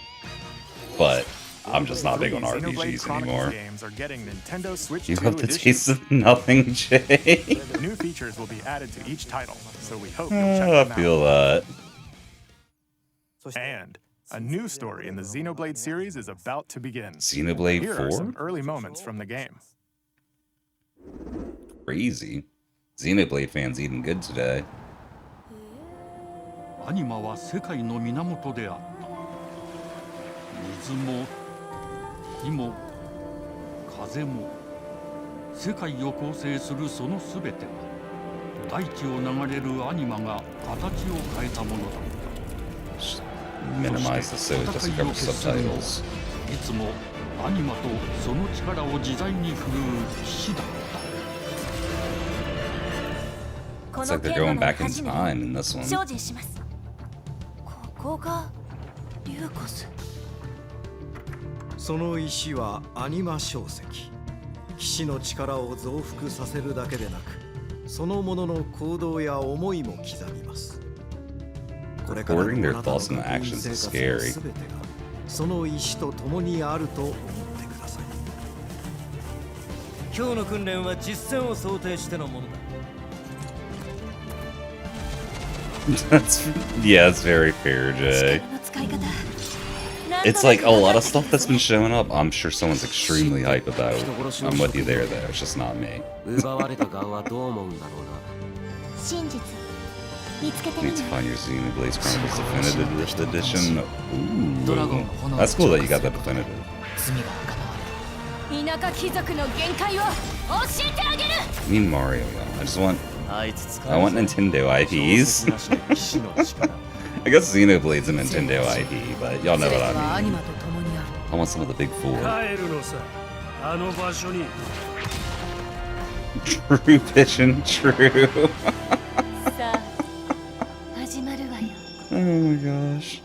But I'm just not big on Xenoblade RPGs Chronicles anymore. games are getting Nintendo Switch You 2 love the edition. taste of nothing, Jay. New features will be added to each title, so we hope you'll check I them feel out. that. And a new story in the Xenoblade series is about to begin. Xenoblade Here are 4? some early moments from the game. Crazy. Xenoblade fans eating good today. アニマは世界の源であった水も火も風も世界を構成するそのすべては大地を流れるアニマが形を変えたものだった Minimize the so it doesn't cover subtitles. いつもアニマとその力を自在に振るう騎士だった It's like they're going back in time in this one. 精進します。ここがリューコス。その石はアニマ小石。騎士の力を増幅させるだけでなく、そのものの行動や思いも刻みます。これからのあ Recording their なたの thoughts and 学院 actions 生 is 活の scary. すべてがその石と共にあると思ってください。今日の訓練は実戦を想定してのものだ。 That's yeah, it's very fair, Jay. It's like a lot of stuff that's been showing up. I'm sure someone's extremely hype about. I'm with you there, though. It's just not me. 奪われた側はどう思うんだろうな。真実見つけて Need み to ない find your Xenoblade Chronicles Definitive Edition. Ooh, that's cool that you got that definitive. 田舎貴族の限界を教えてあげる。 I mean Mario, though. I want Nintendo IPs. I guess Xenoblade's a Nintendo IP, but y'all know what I mean. I want some of the big four. 帰るのさ。あの場所に。 True vision, true. さあ始まるわよ。 Oh my gosh.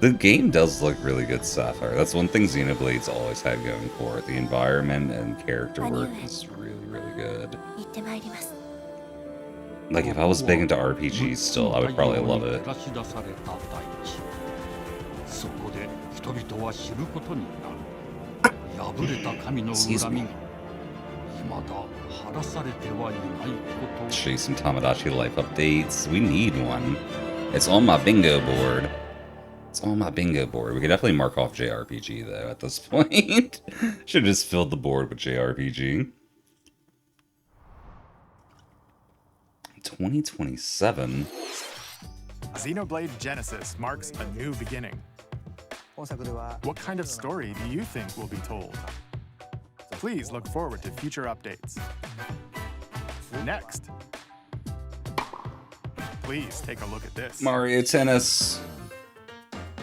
The game does look really good, Sapphire. That's one thing Xenoblade's always had going for it. The environment and character work is really, really good. 行ってまいります。 Like, if I was big into RPGs still, I would probably love it. 照らし出された大地そこで人々は知ることになる破れた神の恨みが未だ晴らされてはいないこと Show you some Tamagotchi life updates. We need one. It's on my bingo board. It's on my bingo board. We could definitely mark off JRPG, though, at this point. Should have just filled the board with JRPG. 2027. Xenoblade Genesis marks a new beginning. What kind of story do you think will be told? Please look forward to future updates. Next, please take a look at this. Mario Tennis.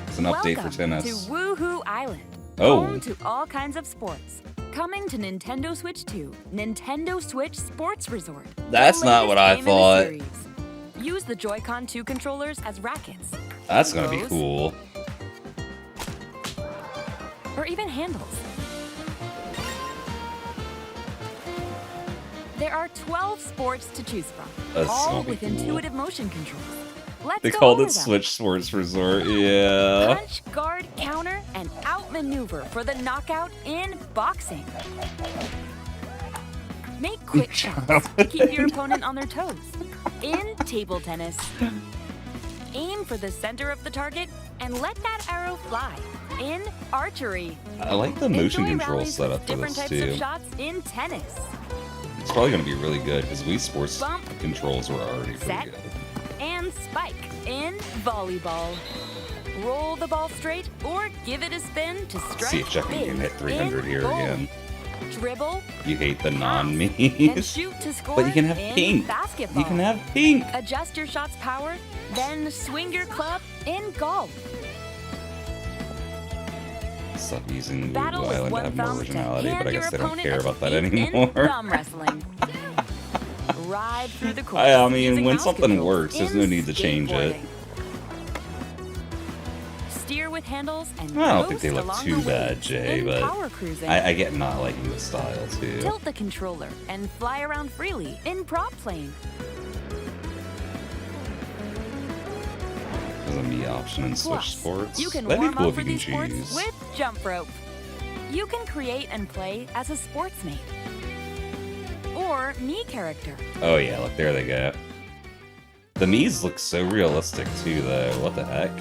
It's an update Welcome for tennis. to Woohoo Island. Oh. Home to all kinds of sports. Coming to Nintendo Switch 2, Nintendo Switch Sports Resort. That's The not what latest I game in the thought. series. Use the Joy-Con 2 controllers as rackets. That's gonna be Throws, cool. Or even handles. There are 12 sports to choose from, That's all gonna be with cool. intuitive motion controls. Let's They go called over it them. Switch Sports Resort, yeah. Punch, guard, counter, and outmaneuver for the knockout in boxing. Make quick shots to keep your opponent on their toes. In table tennis. Aim for the center of the target and let that arrow fly. In archery. I like the motion Enjoy control rallies setup with for different this types of too. shots in tennis. It's probably going to be really good because Wii Sports Bump. controls were already pretty Set. good. And spike in volleyball. Roll the ball straight or give it a spin to strike. See if Chucky big can hit 300 in here goal. again. Dribble You hate the and non-me's. shoot to score. But you can have in pink. Basketball. You can have pink. Adjust your shot's power, then swing your club in golf. Stop using Battle Blue with Island to one have more thumb to originality, hand but I your guess they don't opponent care a about that defeat in anymore. thumb wrestling. Ride through the course. I mean, using when mouse something controls works, there's no in need to change it. skateboarding. Steer with handles and I don't think coast they look along too the bad, waves Jay, in but power cruising. I get not liking the style too. Tilt the controller and fly around freely in prop plane. There's a me option in Switch Plus, Sports. you can That'd be warm cool up if for you can these sports choose. with jump rope. You can create and play as a sportsmate or me character. Oh yeah, look, there they go. The Mii's look so realistic too, though. What the heck?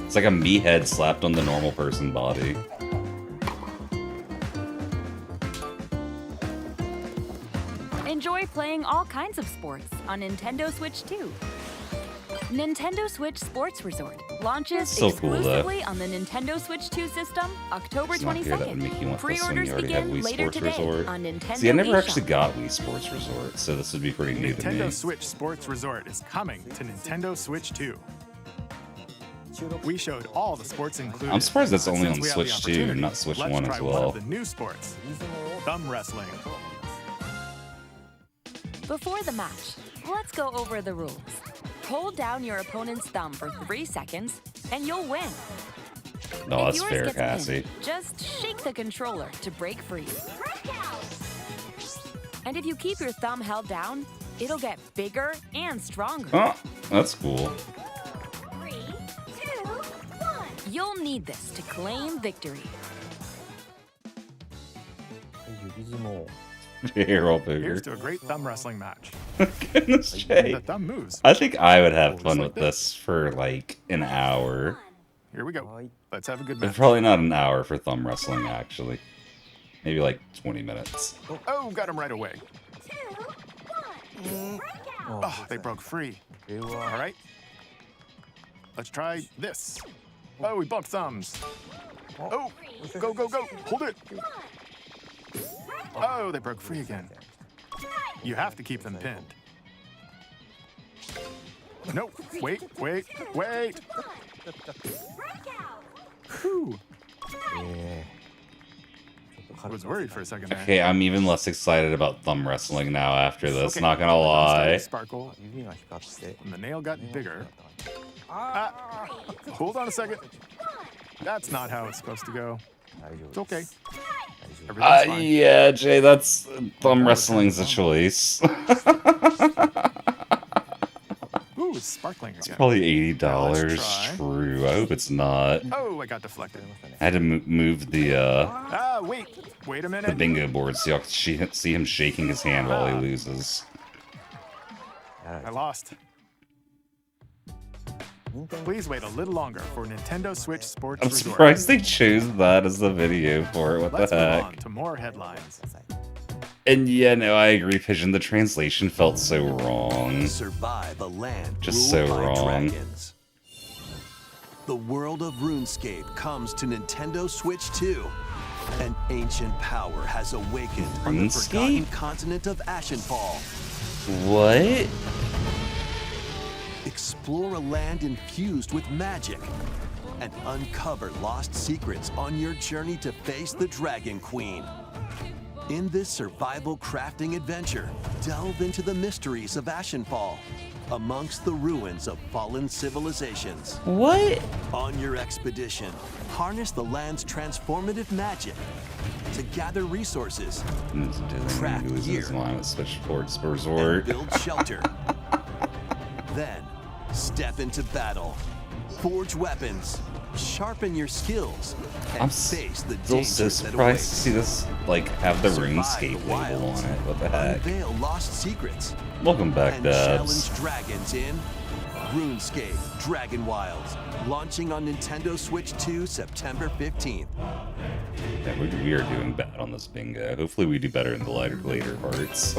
It's like a Mii head slapped on the normal person body. Enjoy playing all kinds of sports on Nintendo Switch 2. Nintendo Switch Sports Resort launches So cool, though. exclusively on the Nintendo Switch 2 system October It's not fair that would 22nd. make you want this when Pre-orders you already have begin Wii later Sports today Resort. on Nintendo See, I never eShop. actually got Wii Sports Resort, so this would be pretty new to me. Nintendo Switch Sports Resort is coming to Nintendo Switch 2. We showed all the sports included. I'm surprised that's only Since on we have the Switch 2, opportunity, not Switch let's 1 try as one well. of the new sports, thumb wrestling. Before the match, let's go over the rules. Hold down your opponent's thumb for 3 seconds, and you'll win. No, If that's yours fair, gets Cassie. pinned, just shake the controller to break free. And if you keep your thumb held down, it'll get bigger and stronger. Oh, that's cool. 3, 2, 1. You'll need this to claim victory. Hero Here's booger. to a great thumb wrestling match. Goodness, Jay. The thumb moves. I think I would have fun like with this for like an hour. Here we go. Let's have a good But match. probably not an hour for thumb wrestling, actually. Maybe like 20 minutes. Oh, got him right away. Oh, they broke free. All right. Let's try this. Oh, we bumped thumbs. Oh, go, go, go. Hold it. Oh, they broke free again. You have to keep them pinned. No, wait, wait, wait. Whew. I was worried for a second there. Okay, I'm even less excited about thumb wrestling now after this, Okay, not gonna the thumbs started lie. to sparkle, and the nail got bigger. Ah, hold on a second. That's not how it's supposed to go. It's okay. Everything's fine. Yeah, Jay, that's thumb wrestling's a choice. Ooh, it's sparkling again. Probably Let's $80. try. True. I hope it's not. Oh, I got deflected. I had to move the Wait a the minute. bingo board so y'all can see him shaking his hand while he loses. I lost. Please wait a little longer for Nintendo Switch Sports I'm Resort. surprised they chose that as the video for it. What Let's the move heck? on to more headlines. And yeah, no, I agree, Pigeon. The translation felt so wrong. Survive a land Just ruled so by wrong. dragons. The world of RuneScape comes to Nintendo Switch 2. An ancient power has awakened on the RuneScape? forgotten continent of Ashenfall. What? Explore a land infused with magic and uncover lost secrets on your journey to face the Dragon Queen. In this survival crafting adventure, delve into the mysteries of Ashenfall, amongst the ruins of fallen civilizations. What? On your expedition, harness the land's transformative magic to gather resources, craft gear, Switch Sports and Resort. build shelter. Then, step into battle, forge weapons, sharpen your skills, and face the Still dangers so that surprised await. to see this, like, have the Survive RuneScape the label wilds, on it. What the heck? Unveil lost secrets, Welcome back, and Dabs. challenge dragons in RuneScape Dragon Wilds, launching on Nintendo Switch 2 September 15th. Yeah, we are doing bad on this bingo. Hopefully we do better in the later parts.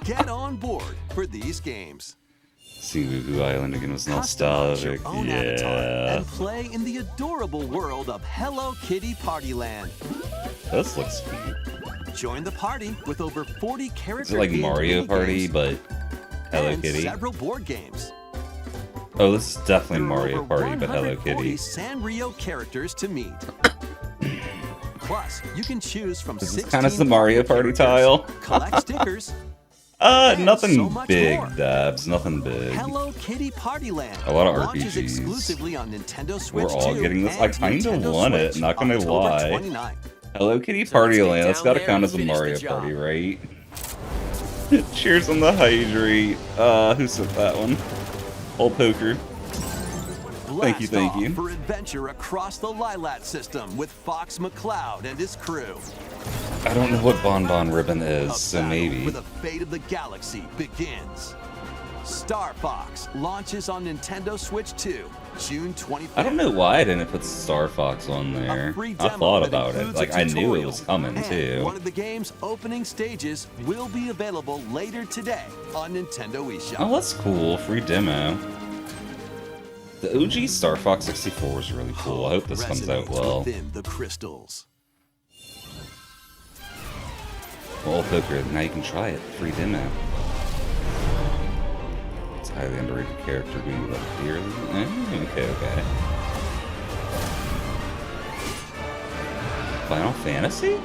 Get on board for these games. Seeing Woohoo Island again was Customize nostalgic. your own avatar Yeah. and play in the adorable world of Hello Kitty Partyland. This looks cute. Join the party with over 40 characters. Is it like Mario Party, but Hello Kitty? Several board games. Oh, this is definitely There are Mario over Party, but Hello 140 Kitty. Sanrio characters to meet. Plus, you can choose from This is 16 kind of the Mario Party tile. collect stickers. and Nothing so much big, more. Dabs. Nothing big. Hello Kitty Partyland A lot of launches RPGs. exclusively on Nintendo Switch We're all 2 getting this. I and kind of Nintendo want it, Switch not gonna October lie. 29th. Hello Kitty Party Land. That's down gotta there count and as a finish the Mario job. Party, right? Cheers on the hydrate. Who said that one? Old Poker. Thank you, Blast thank off you. for adventure across the Lilat system with Fox McCloud and his crew. I don't know what Bon Bon Ribbon is, A so battle maybe. for the fate of the galaxy begins. Star Fox launches on Nintendo Switch 2, June 25th. I don't know why I didn't put Star Fox on there. Free I demo thought that about it. includes a Like, I knew it tutorial. was coming, And too. one of the game's opening stages will be available later today on Nintendo eShop. Oh, that's cool. Free demo. The OG Star Fox 64 was really cool. I hope this comes out Resonates well. within the crystals. Well, Poker, now you can try it. Free demo. It's a highly underrated character being loved dearly. Okay. Final Fantasy?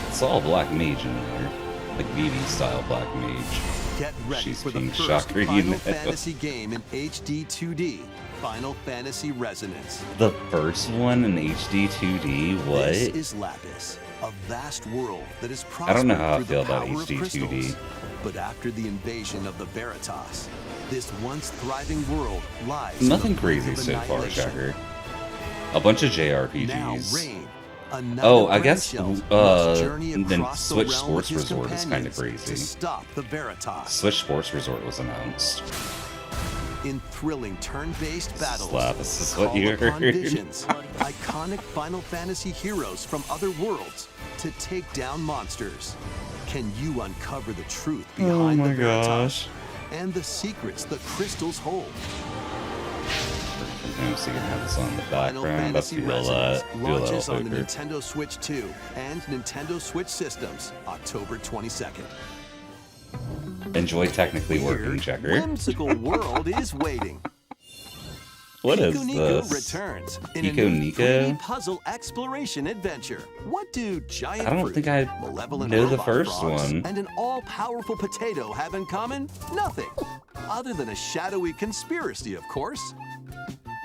It's all Black Mage in there. Like BB style Black Mage. Get ready She's for the being first shocker, you Final know. Fantasy game in HD 2D, Final Fantasy Resonance. The first one in HD 2D? What? This is Lapis, a vast world that is I don't know prospered how I through feel the about power of HD 2D. crystals. But after the invasion of the Veritas, this once thriving world lies Nothing on the brink crazy of so far, annihilation. Checker. A bunch of Now JRPGs. Rain, another Oh, I guess brain shell, must journey the across the Switch realm with Sports his Resort is kind of companions crazy. to stop the Veritas. Switch Sports Resort was announced. In thrilling turn-based battles, Lapis is what call you upon heard. visions, iconic Final Fantasy heroes from other worlds to take down monsters. Can you uncover the truth behind my the Veritas gosh. and the secrets the crystals hold? So you can have this on the Final background. I Fantasy feel Resonance that. launches on the Poker. Nintendo Switch 2 and Nintendo Switch systems October 22nd. Enjoy technically working, Weird, Checker. whimsical world is waiting. What is Pico Nico this? returns in Pico a new Nico? 3D puzzle exploration adventure. What do giant I don't fruit, think I malevolent know the robot first frogs, one. and an all-powerful potato have in common? Nothing, other than a shadowy conspiracy, of course.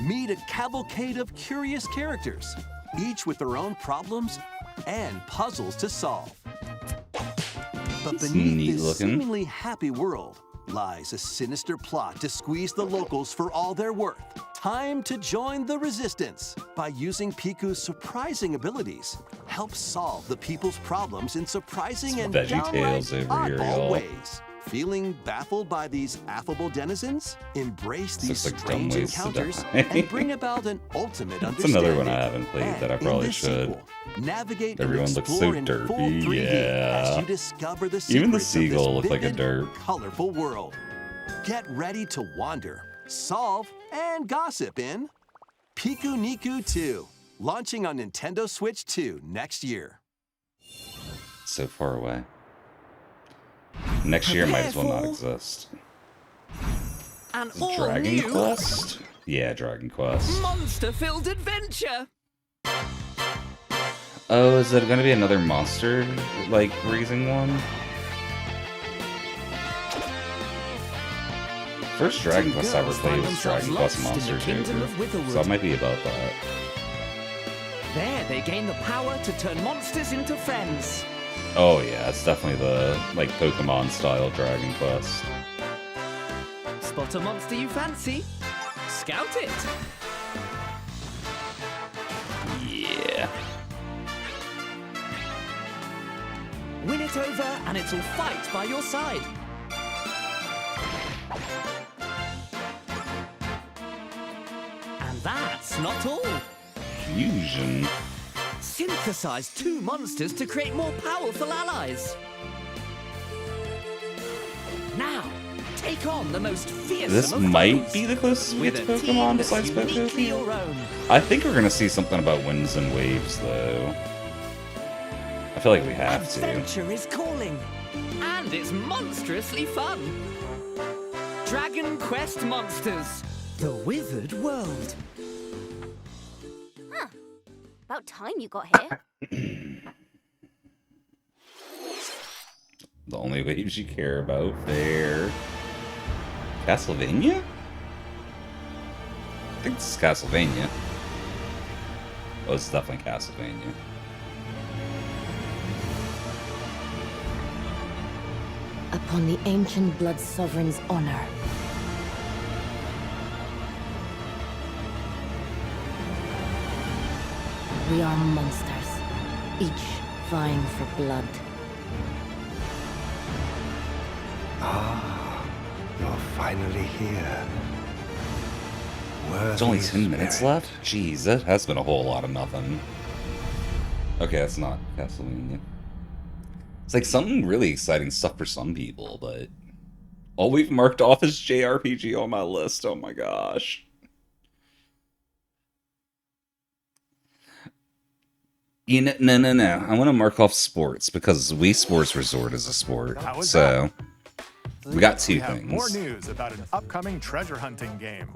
Meet a cavalcade of curious characters, each with their own problems and puzzles to solve. But It's beneath neat this looking. seemingly happy world lies a sinister plot to squeeze the locals for all they're worth. Time to join the resistance by using Piku's surprising abilities. Help solve the people's problems in surprising and downright VeggieTales over here, oddball y'all. ways. Feeling baffled by these affable denizens? Embrace these Looks like dumb strange ways to encounters die. and bring about an ultimate That's understanding. another one I haven't played that I And in probably this should. sequel, navigate Everyone and looks explore so in full derpy, 3D as yeah. you discover the Even the secrets of this seagull looked like a vivid, derp. colorful world. Get ready to wander, solve, and gossip in Piku Niku 2, launching on Nintendo Switch 2 next year. So far away. Next year might as well not exist. An Dragon all-new Quest? Yeah, Dragon Quest. monster-filled adventure. Oh, is it gonna be another monster, like, raising one? First Dragon Quest I ever played was Dragon Quest Monster Joker, so I might be about that. There, they gain the power to turn monsters into friends. Oh yeah, it's definitely the, like, Pokemon-style Dragon Quest. Spot a monster you fancy? Scout it. Yeah. Win it over, and it'll fight by your side. And that's not all. Fusion. Synthesize 2 monsters to create more powerful allies. Now, take on the most fearsome This of might foes be the closest we get to with a team Pokemon that's besides uniquely your Pokemon. own. I think we're gonna see something about winds and waves, though. I feel like we have to. Adventure is calling, and it's monstrously fun. Dragon Quest Monsters, the Wizard World. Huh. About time you got here. The only waves you care about there. Castlevania? I think this is Castlevania. Oh, it's definitely Castlevania. Upon the ancient blood sovereign's honor. We are monsters, each vying for blood. Ah, you're finally here. There's only 10 minutes left? Jeez, that has been a whole lot of nothing. Okay, that's not Castlevania. It's like some really exciting stuff for some people, but all we've marked off is JRPG on my list. Oh my gosh. No. I want to mark off sports because Wii Sports Resort is a sport. So we got two have things. More news about an upcoming treasure hunting game.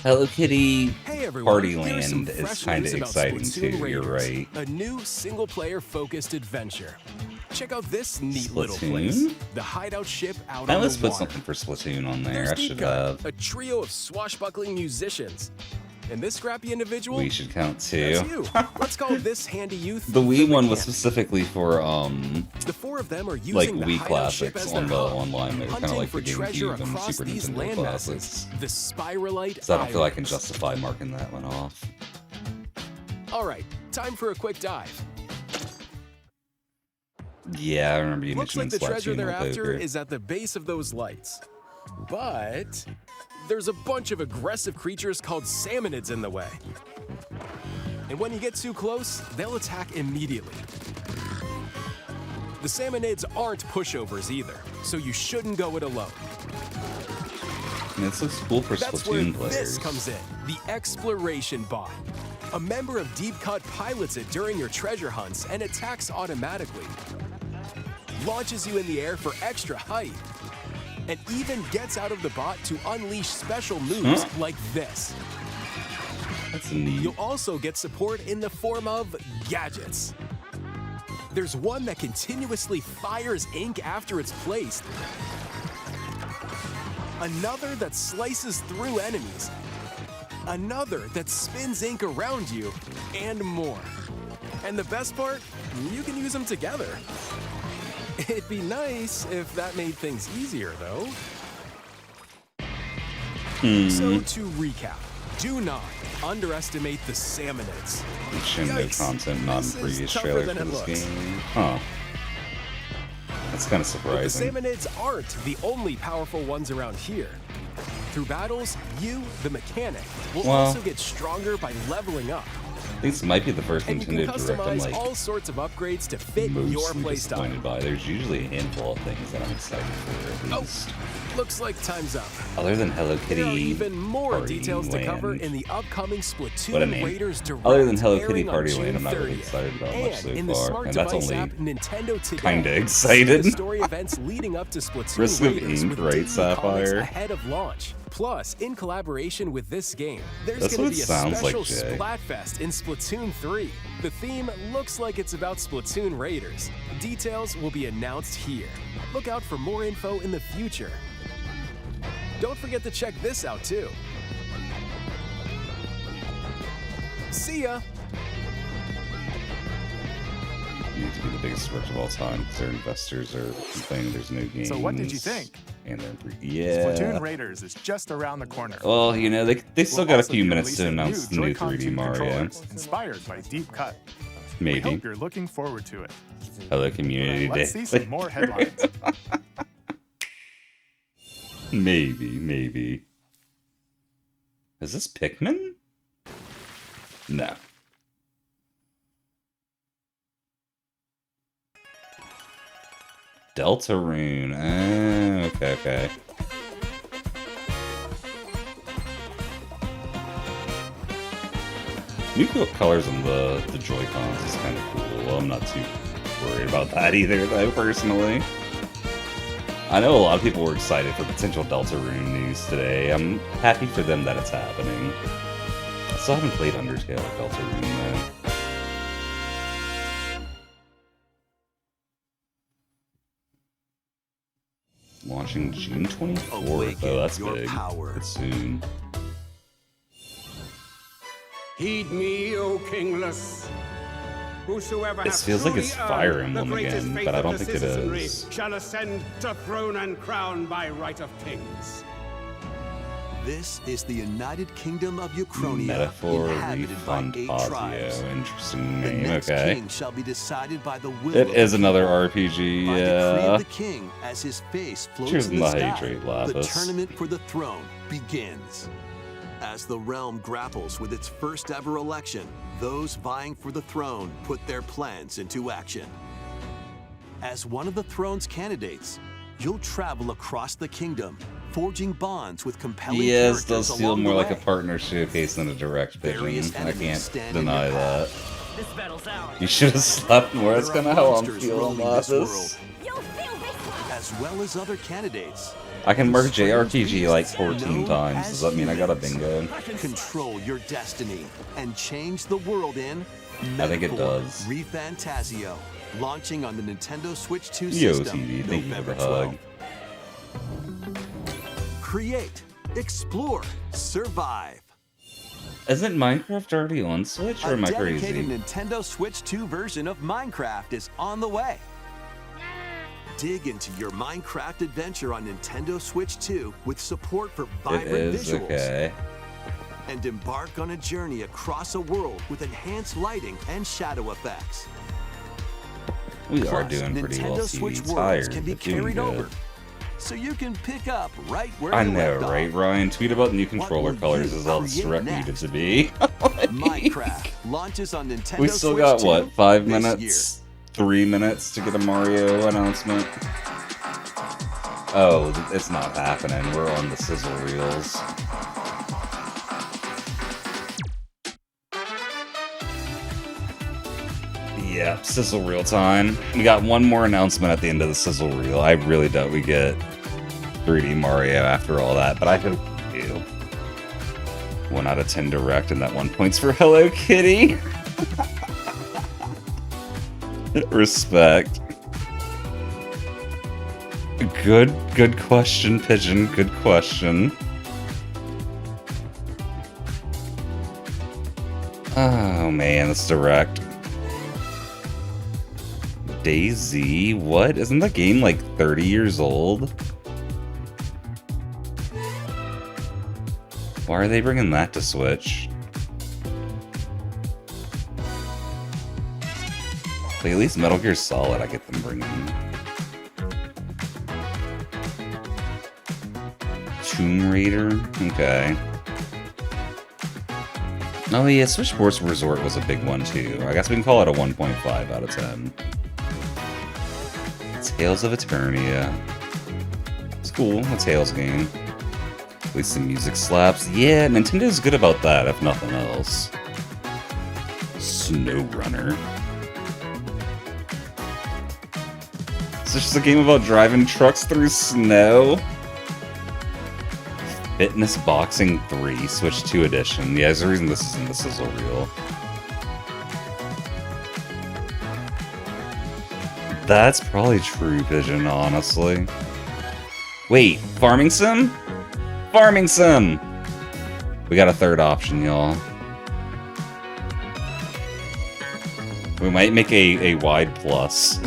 Hello Kitty Hey everyone, Party here's some Land is fresh kind news of about exciting Splatoon too. You're Raiders, right. A new single-player focused adventure. Check out this neat little Splatoon? place. The hideout ship out I on let's the put water. something for Splatoon on there. There's I Deep should Cut, have. a trio of swashbuckling musicians. And this scrappy individual? We should count too. That's you. Let's call this handy youth The Wii one was mechanic. specifically for The four of them are using like the Wii hideout ship classics as on their the hub, online. They were kind of hunting like for the treasure GameCube and across Super these Nintendo land classics. masses, the Spiralite So I don't feel I can Islands. justify marking that one off. All right, time for a quick dive. Yeah, I remember you Looks like mentioning the treasure Splatoon they're with after Poker. is at the base of those lights. But there's a bunch of aggressive creatures called salmonids in the way. And when you get too close, they'll attack immediately. The salmonids aren't pushovers either, so you shouldn't go it alone. And this looks cool for That's where Splatoon players. this comes in, the Exploration Bot. A member of Deep Cut pilots it during your treasure hunts and attacks automatically. Launches you in the air for extra height. And even gets out of the bot to unleash special moves like this. That's neat. You'll also get support in the form of gadgets. There's one that continuously fires ink after it's placed. Another that slices through enemies. Another that spins ink around you, and more. And the best part, you can use them together. It'd be nice if that made things easier, though. So to recap, do not underestimate the salmonids. Nintendo Yikes, content not in this is previous tougher trailer than for it this looks. game. Huh. That's kind of But the surprising. salmonids aren't the only powerful ones around here. Through battles, you, the mechanic, will Well- also get stronger by leveling up. I think this might be the first And you can Nintendo Direct I'm customize like all sorts of upgrades to fit your mostly playstyle. disappointed by. There's usually a handful of things that I'm excited for at least. Looks like time's up. Other than Hello There are Kitty even more Party details to cover Land. in the upcoming What a Splatoon name. Raiders Direct. Other than Hello Kitty airing on Party June Land, I'm not really 30th. excited about much so And in the far. smart And that's device only app Nintendo Today. kinda see excited. the story events leading up to Splatoon Risk of Raiders Ink, with right, daily comics Sapphire? ahead of launch. Plus, in collaboration with this game, there's That's going what to be it a sounds like, special Jay. Splatfest in Splatoon 3. The theme looks like it's about Splatoon Raiders. Details will be announced here. Look out for more info in the future. Don't forget to check this out too. See ya! Need to be the biggest sport of all time because their investors are complaining there's no games. So what did you think? And they're yeah. Splatoon Raiders is just around the corner. Well, you know, they still We'll got a also few be minutes to releasing announce the new Joy-Con 3D tube Mario. controllers inspired by Deep Cut. I Maybe. hope you're looking forward to it. Hello, Community Day. Let's see some more headlines. Maybe. Is this Pikmin? No. Deltarune. Oh, okay. New colors on the Joy-Cons is kind of cool. Well, I'm not too worried about that either, though, personally. I know a lot of people were excited for potential Deltarune news today. I'm happy for them that it's happening. I still haven't played Undertale or Deltarune, though. Launching June 24th. Oh, that's big. It's soon. Heed me, O kingless. Whosoever It hath feels like truly it's Fire earned the Emblem greatest again, faith but I of don't the think it citizenry is. shall ascend to throne and crown by right of kings. This is the United Kingdom of Uchronia, Metaphor inhabited by 8 tribes. Fantasio. Interesting The name, next okay. king shall be decided by the will It of is the another people. RPG, By decree yeah. of the king, as his face floats Cheers in the to sky, hydrate, the Lapis. tournament for the throne begins. As the realm grapples with its first ever election, those vying for the throne put their plans into action. As one of the throne's candidates, you'll travel across the kingdom, forging bonds with compelling Yes, characters does feel along more the like a way. partner showcase than a direct Various vision. I enemies can't stand in deny your that. This battle's ours. You should have slept more. That's There are kind of how I'm monsters feeling roaming about this this. as well as other candidates. I can merge Strange JRPG like beasts 14 known times. as Does that mean I got a humans. bingo? Control your destiny and change the world in I think it Metaphor does. ReFantasio, launching on the Nintendo Switch 2 Yo, system TV, thank you for November the hug. 12th. Create, explore, survive. Isn't Minecraft already on Switch, or am I A dedicated crazy? Nintendo Switch 2 version of Minecraft is on the way. Dig into your Minecraft adventure on Nintendo Switch 2 with support for It vibrant is, visuals. okay. And embark on a journey across a world with enhanced lighting and shadow effects. We are Plus, doing pretty well, Nintendo Switch TV. worlds Tired, can be but doing carried good. over, so you can pick up right where I you know, left right, off. Ryan? Tweet about new controller will colors you is all create Shrek next? needed to be. Minecraft launches on Nintendo We still Switch got, 2 what, 5 this minutes? 3 minutes to get a Mario announcement? Oh, it's not happening. We're on the sizzle reels. Yeah, sizzle reel time. We got one more announcement at the end of the sizzle reel. I really doubt we get 3D Mario after all that, but I hope we do. 1 out of 10 direct, and that 1 point's for Hello Kitty. Respect. Good question, Pigeon. Good question. Oh man, that's direct. DayZ? What? Isn't that game like 30 years old? Why are they bringing that to Switch? Like, at least Metal Gear Solid I get them bringing. Tomb Raider? Okay. Oh yeah, Switch Sports Resort was a big one too. I guess we can call it a 1.5 out of 10. Tales of Eternia. It's cool, a Tales game. At least the music slaps. Yeah, Nintendo's good about that, if nothing else. SnowRunner. It's just a game about driving trucks through snow. Fitness Boxing 3, Switch 2 edition. Yeah, there's a reason this is in the sizzle reel. That's probably true, Pigeon, honestly. Wait, Farming Sim? Farming Sim! We got a third option, y'all. We might make a wide plus.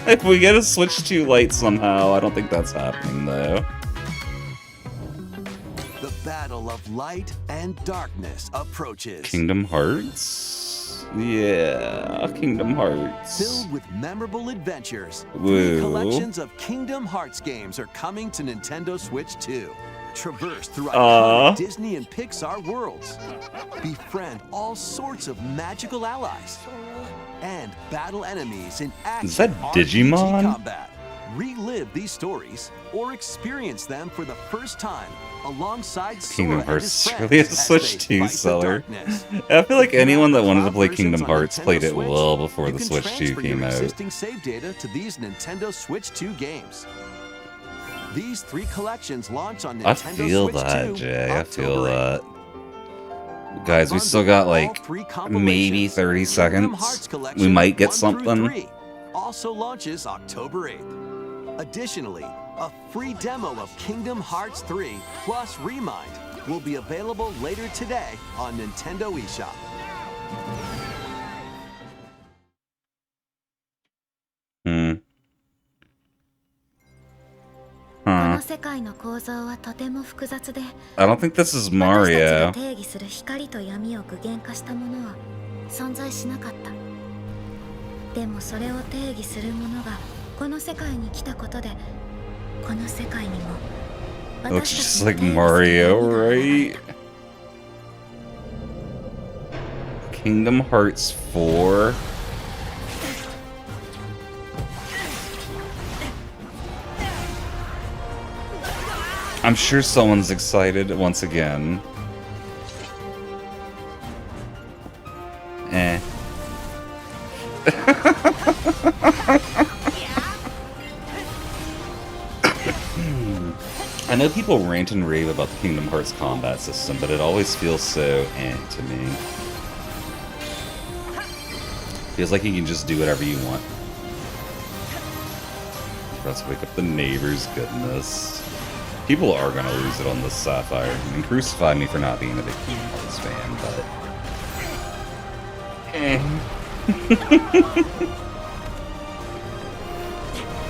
If we get a Switch 2 Lite somehow, I don't think that's happening, though. The battle of light and darkness approaches. Kingdom Hearts? Yeah, Kingdom Hearts. Filled with memorable adventures, Woo. 3 collections of Kingdom Hearts games are coming to Nintendo Switch 2. Traverse through iconic Disney and Pixar worlds. Befriend all sorts of magical allies. And battle enemies in action Is that Digimon? RPG combat. Relive these stories or experience them for the first time alongside Kingdom Sora and Hearts his surely a friends as Switch they 2 fight the seller. darkness. I feel like If you anyone have that wanted to cloud play versions Kingdom on Hearts Nintendo played it Switch, well before you the can Switch 2 transfer came your out. existing save data to these Nintendo Switch 2 games. These 3 collections launch on I Nintendo feel Switch that, 2 Jay. I feel October 8th. that. Guys, we still got like maybe 30 Kingdom Hearts seconds. Collection We might get 1 through something. 3 also launches October 8th. Additionally, a free demo of Kingdom Hearts 3 plus Remind will be available later today on Nintendo eShop. Huh. I don't think this is Mario. 定義する光と闇を具現化したものは存在しなかった。でもそれを定義するものがこの世界に来たことで、この世界にも It looks just like Mario, right? Kingdom Hearts 4. I'm sure someone's excited once again. Eh. I know people rant and rave about the Kingdom Hearts combat system, but it always feels so to me. Feels like you can just do whatever you want. Let's wake up the neighbors, goodness. People are gonna lose it on this Sapphire. I mean, crucify me for not being a big Kingdom Hearts fan, but...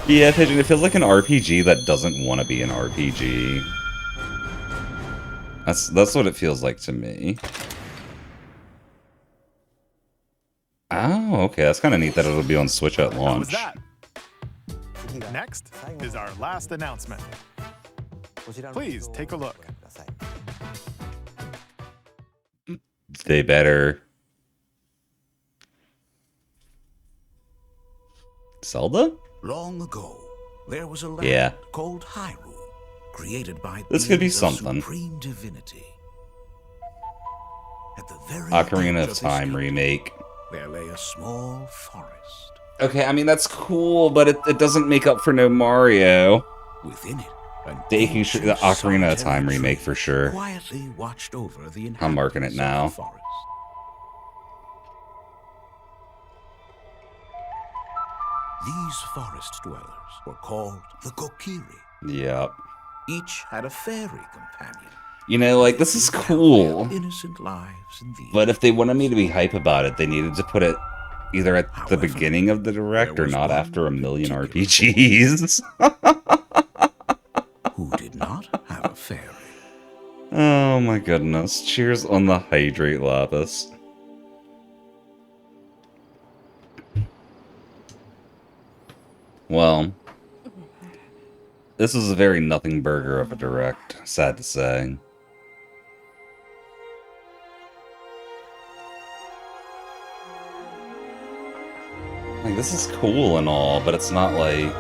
Yeah, Pigeon, it feels like an RPG that doesn't want to be an RPG. That's what it feels like to me. Oh, okay, that's kind of neat that it'll be on Switch at launch. How was that? Next is our last announcement. Please take a look. They better. Zelda? Long ago, there was a land Yeah. called Hyrule, created by This could be beings of something. supreme divinity. At the very Ocarina edge of this Time kingdom, remake. there lay a small forest. Okay, I mean, that's cool, but it doesn't make up for no Mario. Within it, Taking the Ocarina of Time remake for sure. quietly watched over the I'm marking it inhabitants of now. the forest. These forest dwellers were called the Kokiri. Yep. Each had a fairy companion. You know, like, this is cool. Innocent lives indeed. But if they wanted me to be hype about it, they needed to put it either at the beginning of the direct or not after a million RPGs. Who did not have a fairy. Oh my goodness. Cheers on the hydrate lapis. Well, this is a very nothing burger of a direct, sad to say. Like, this is cool and all, but it's not like...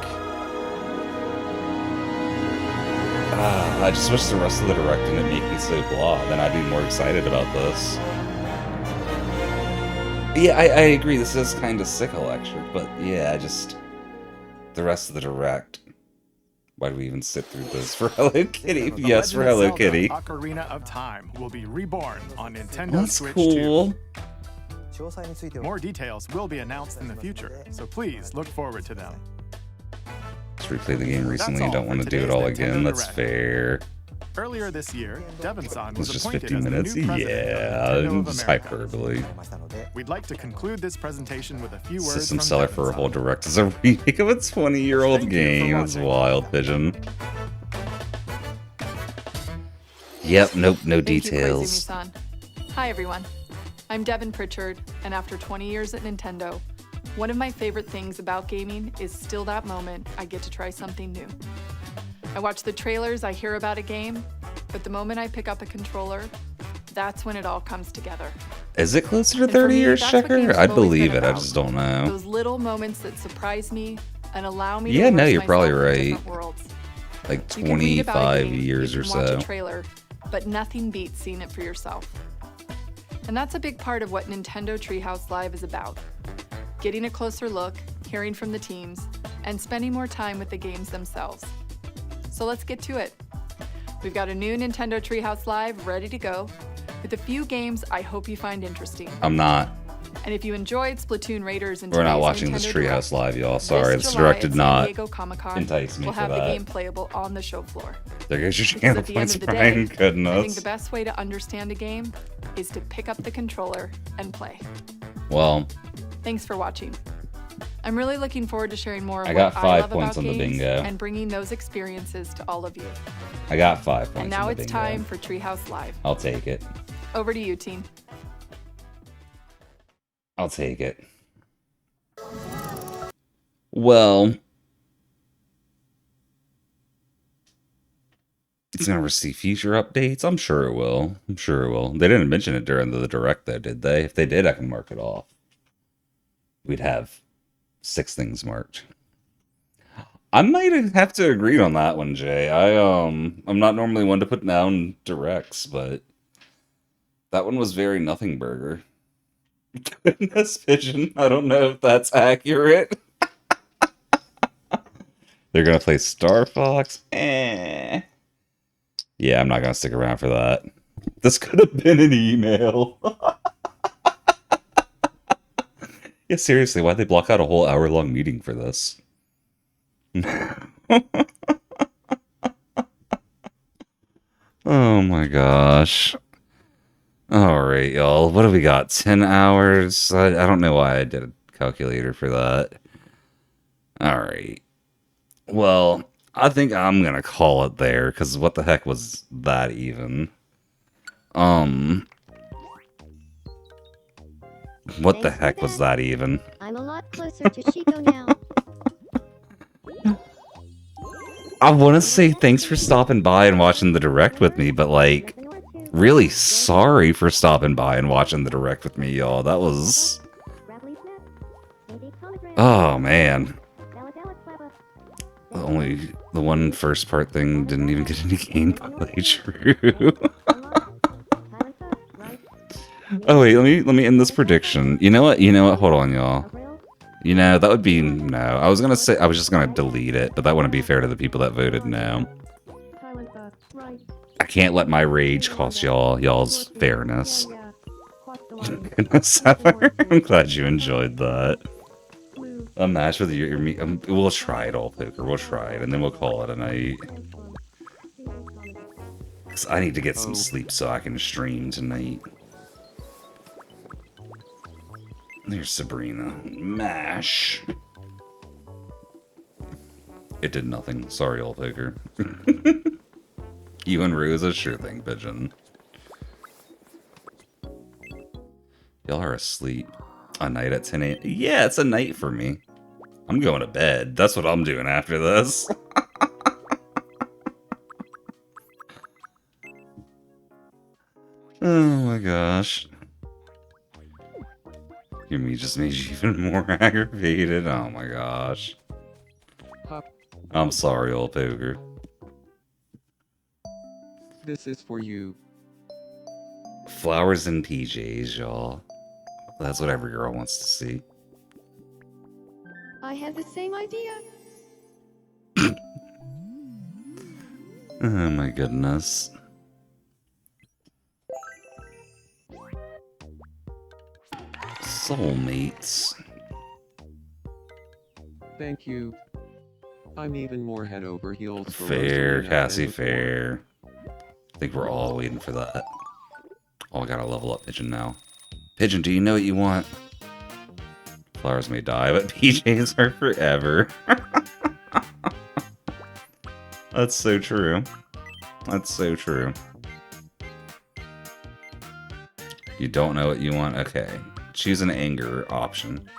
I just wish the rest of the direct didn't make me so blah, then I'd be more excited about this. Yeah, I agree, this is kind of sick electric, but yeah, just... The rest of the direct. Why do we even sit through this? For Hello Kitty? Yes, for Hello Kitty. Ocarina of Time will be reborn on Nintendo That's Switch cool. 2. More details will be announced in the future, so please look forward to them. Just replayed the game recently That's and don't all want to for do it today's all Nintendo again. That's Direct. fair. Earlier this year, Devon-san It's was just appointed 50 as the minutes? new president Yeah, of Nintendo of it's America. hyperbole. We'd like to conclude this presentation with a few words System from seller for a whole direct is a remake of a 20-year-old game. It's wild, Pigeon. Yep, nope, no Thank you, details. Koizumi-san. Hi, everyone. I'm Devin Pritchard, and after 20 years at Nintendo, one of my favorite things about gaming is still that moment I get to try something new. I watch the trailers, I hear about a game, but the moment I pick up a controller, that's when it all comes together. Is it closer to And for 30 me, years, that's what Checker? games I have always believe been it, I about. just don't know. Those little moments that surprise me and allow me Yeah, to no, immerse you're probably myself in right. different worlds. Like You can read about a 25 game, years you or can watch so. a trailer, but nothing beats seeing it for yourself. And that's a big part of what Nintendo Treehouse Live is about. Getting a closer look, hearing from the teams, and spending more time with the games themselves. So let's get to it. We've got a new Nintendo Treehouse Live ready to go, with a few games I hope you find interesting. I'm not. And if you enjoyed Splatoon Raiders and We're not today's watching this Nintendo Treehouse Direct, Live, y'all. Sorry, this this July direct at did San not Diego Comic-Con, entice me we'll for have the that. game playable on the show floor. There goes your Because channel at the end points, of the Brian. day, I think Goodness. the best way to understand a game is to pick up the controller and play. Well, Thanks for watching. I'm really looking forward to sharing more of I what got I 5 love points about on the games bingo. and bringing those experiences to all of you. I got 5 points And now on the it's bingo. time for Treehouse Live. I'll take it. Over to you, team. I'll take it. Well, it's gonna receive future updates. I'm sure it will. I'm sure it will. They didn't mention it during the direct, though, did they? If they did, I can mark it off. We'd have 6 things marked. I might have to agree on that one, Jay. I'm not normally one to put down directs, but that one was very nothing burger. Goodness, Pigeon. I don't know if that's accurate. They're gonna play Star Fox. Yeah, I'm not gonna stick around for that. This could have been an email. Yeah, seriously, why'd they block out a whole hour-long meeting for this? Oh my gosh. Alright, y'all. What do we got? 10 hours? I don't know why I did a calculator for that. Alright. Well, I think I'm gonna call it there, because what the heck was that even? What the heck was that even? I'm a lot closer to Chico now. I want to say thanks for stopping by and watching the direct with me, but like, really sorry for stopping by and watching the direct with me, y'all. That was... Oh, man. Only the one first part thing didn't even get any gameplay. True. Oh wait, let me end this prediction. You know what? Hold on, y'all. You know, that would be no. I was just gonna delete it, but that wouldn't be fair to the people that voted no. I can't let my rage cost y'all's fairness. I'm glad you enjoyed that. A match with your we'll try it, all poker. We'll try it, and then we'll call it a night. 'Cause I need to get some sleep so I can stream tonight. There's Sabrina. Mash. It did nothing. Sorry, old poker. You and Rue is a sure thing, Pigeon. Y'all are asleep. A night at 10 a.m. Yeah, it's a night for me. I'm going to bed. That's what I'm doing after this. Oh my gosh. Your me just made you even more aggravated. Oh my gosh. I'm sorry, old poker. This is for you. Flowers and PJs, y'all. That's what every girl wants to see. I had the same idea. Oh my goodness. Soulmates. Thank you. I'm even more head over heels for Fair, Rosalina Cassie, than before. fair. I think we're all waiting for that. Oh, I gotta level up Pigeon now. Pigeon, do you know what you want? Flowers may die, but PJs are forever. That's so true. That's so true. You don't know what you want? Okay. Choose an anger option.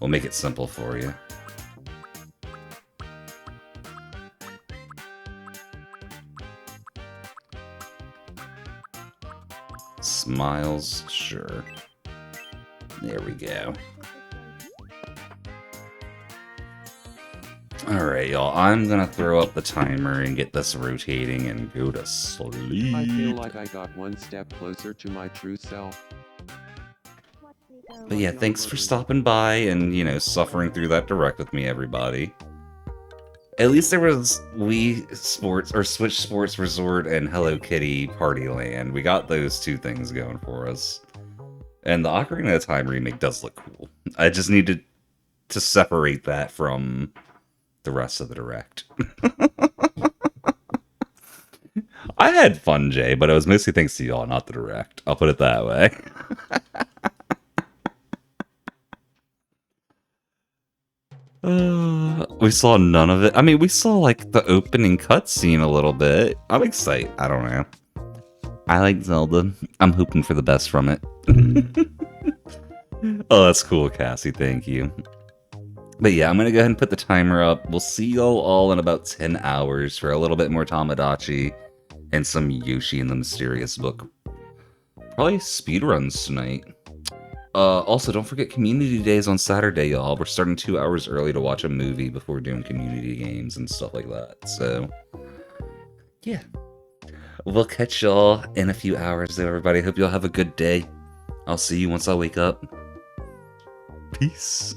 We'll make it simple for you. Smiles, sure. There we go. Alright, y'all. I'm gonna throw up the timer and get this rotating and go to sleep. I feel like I got one step closer to my true self. But yeah, thanks for stopping by and, you know, suffering through that direct with me, everybody. At least there was Wii Sports, or Switch Sports Resort and Hello Kitty Party Land. We got those two things going for us. And the Ocarina of Time remake does look cool. I just needed to separate that from the rest of the direct. I had fun, Jay, but it was mostly thanks to y'all, not the direct. I'll put it that way. We saw none of it. I mean, we saw, like, the opening cutscene a little bit. I'm excited. I don't know. I like Zelda. I'm hoping for the best from it. Oh, that's cool, Cassie. Thank you. But yeah, I'm going to go ahead and put the timer up. We'll see y'all all in about 10 hours for a little bit more Tamagotchi and some Yoshi and the Mysterious Book. Probably speedruns tonight. Also, don't forget Community Day is on Saturday, y'all. We're starting 2 hours early to watch a movie before doing community games and stuff like that. So, yeah. We'll catch y'all in a few hours, though, everybody. Hope y'all have a good day. I'll see you once I wake up. Peace.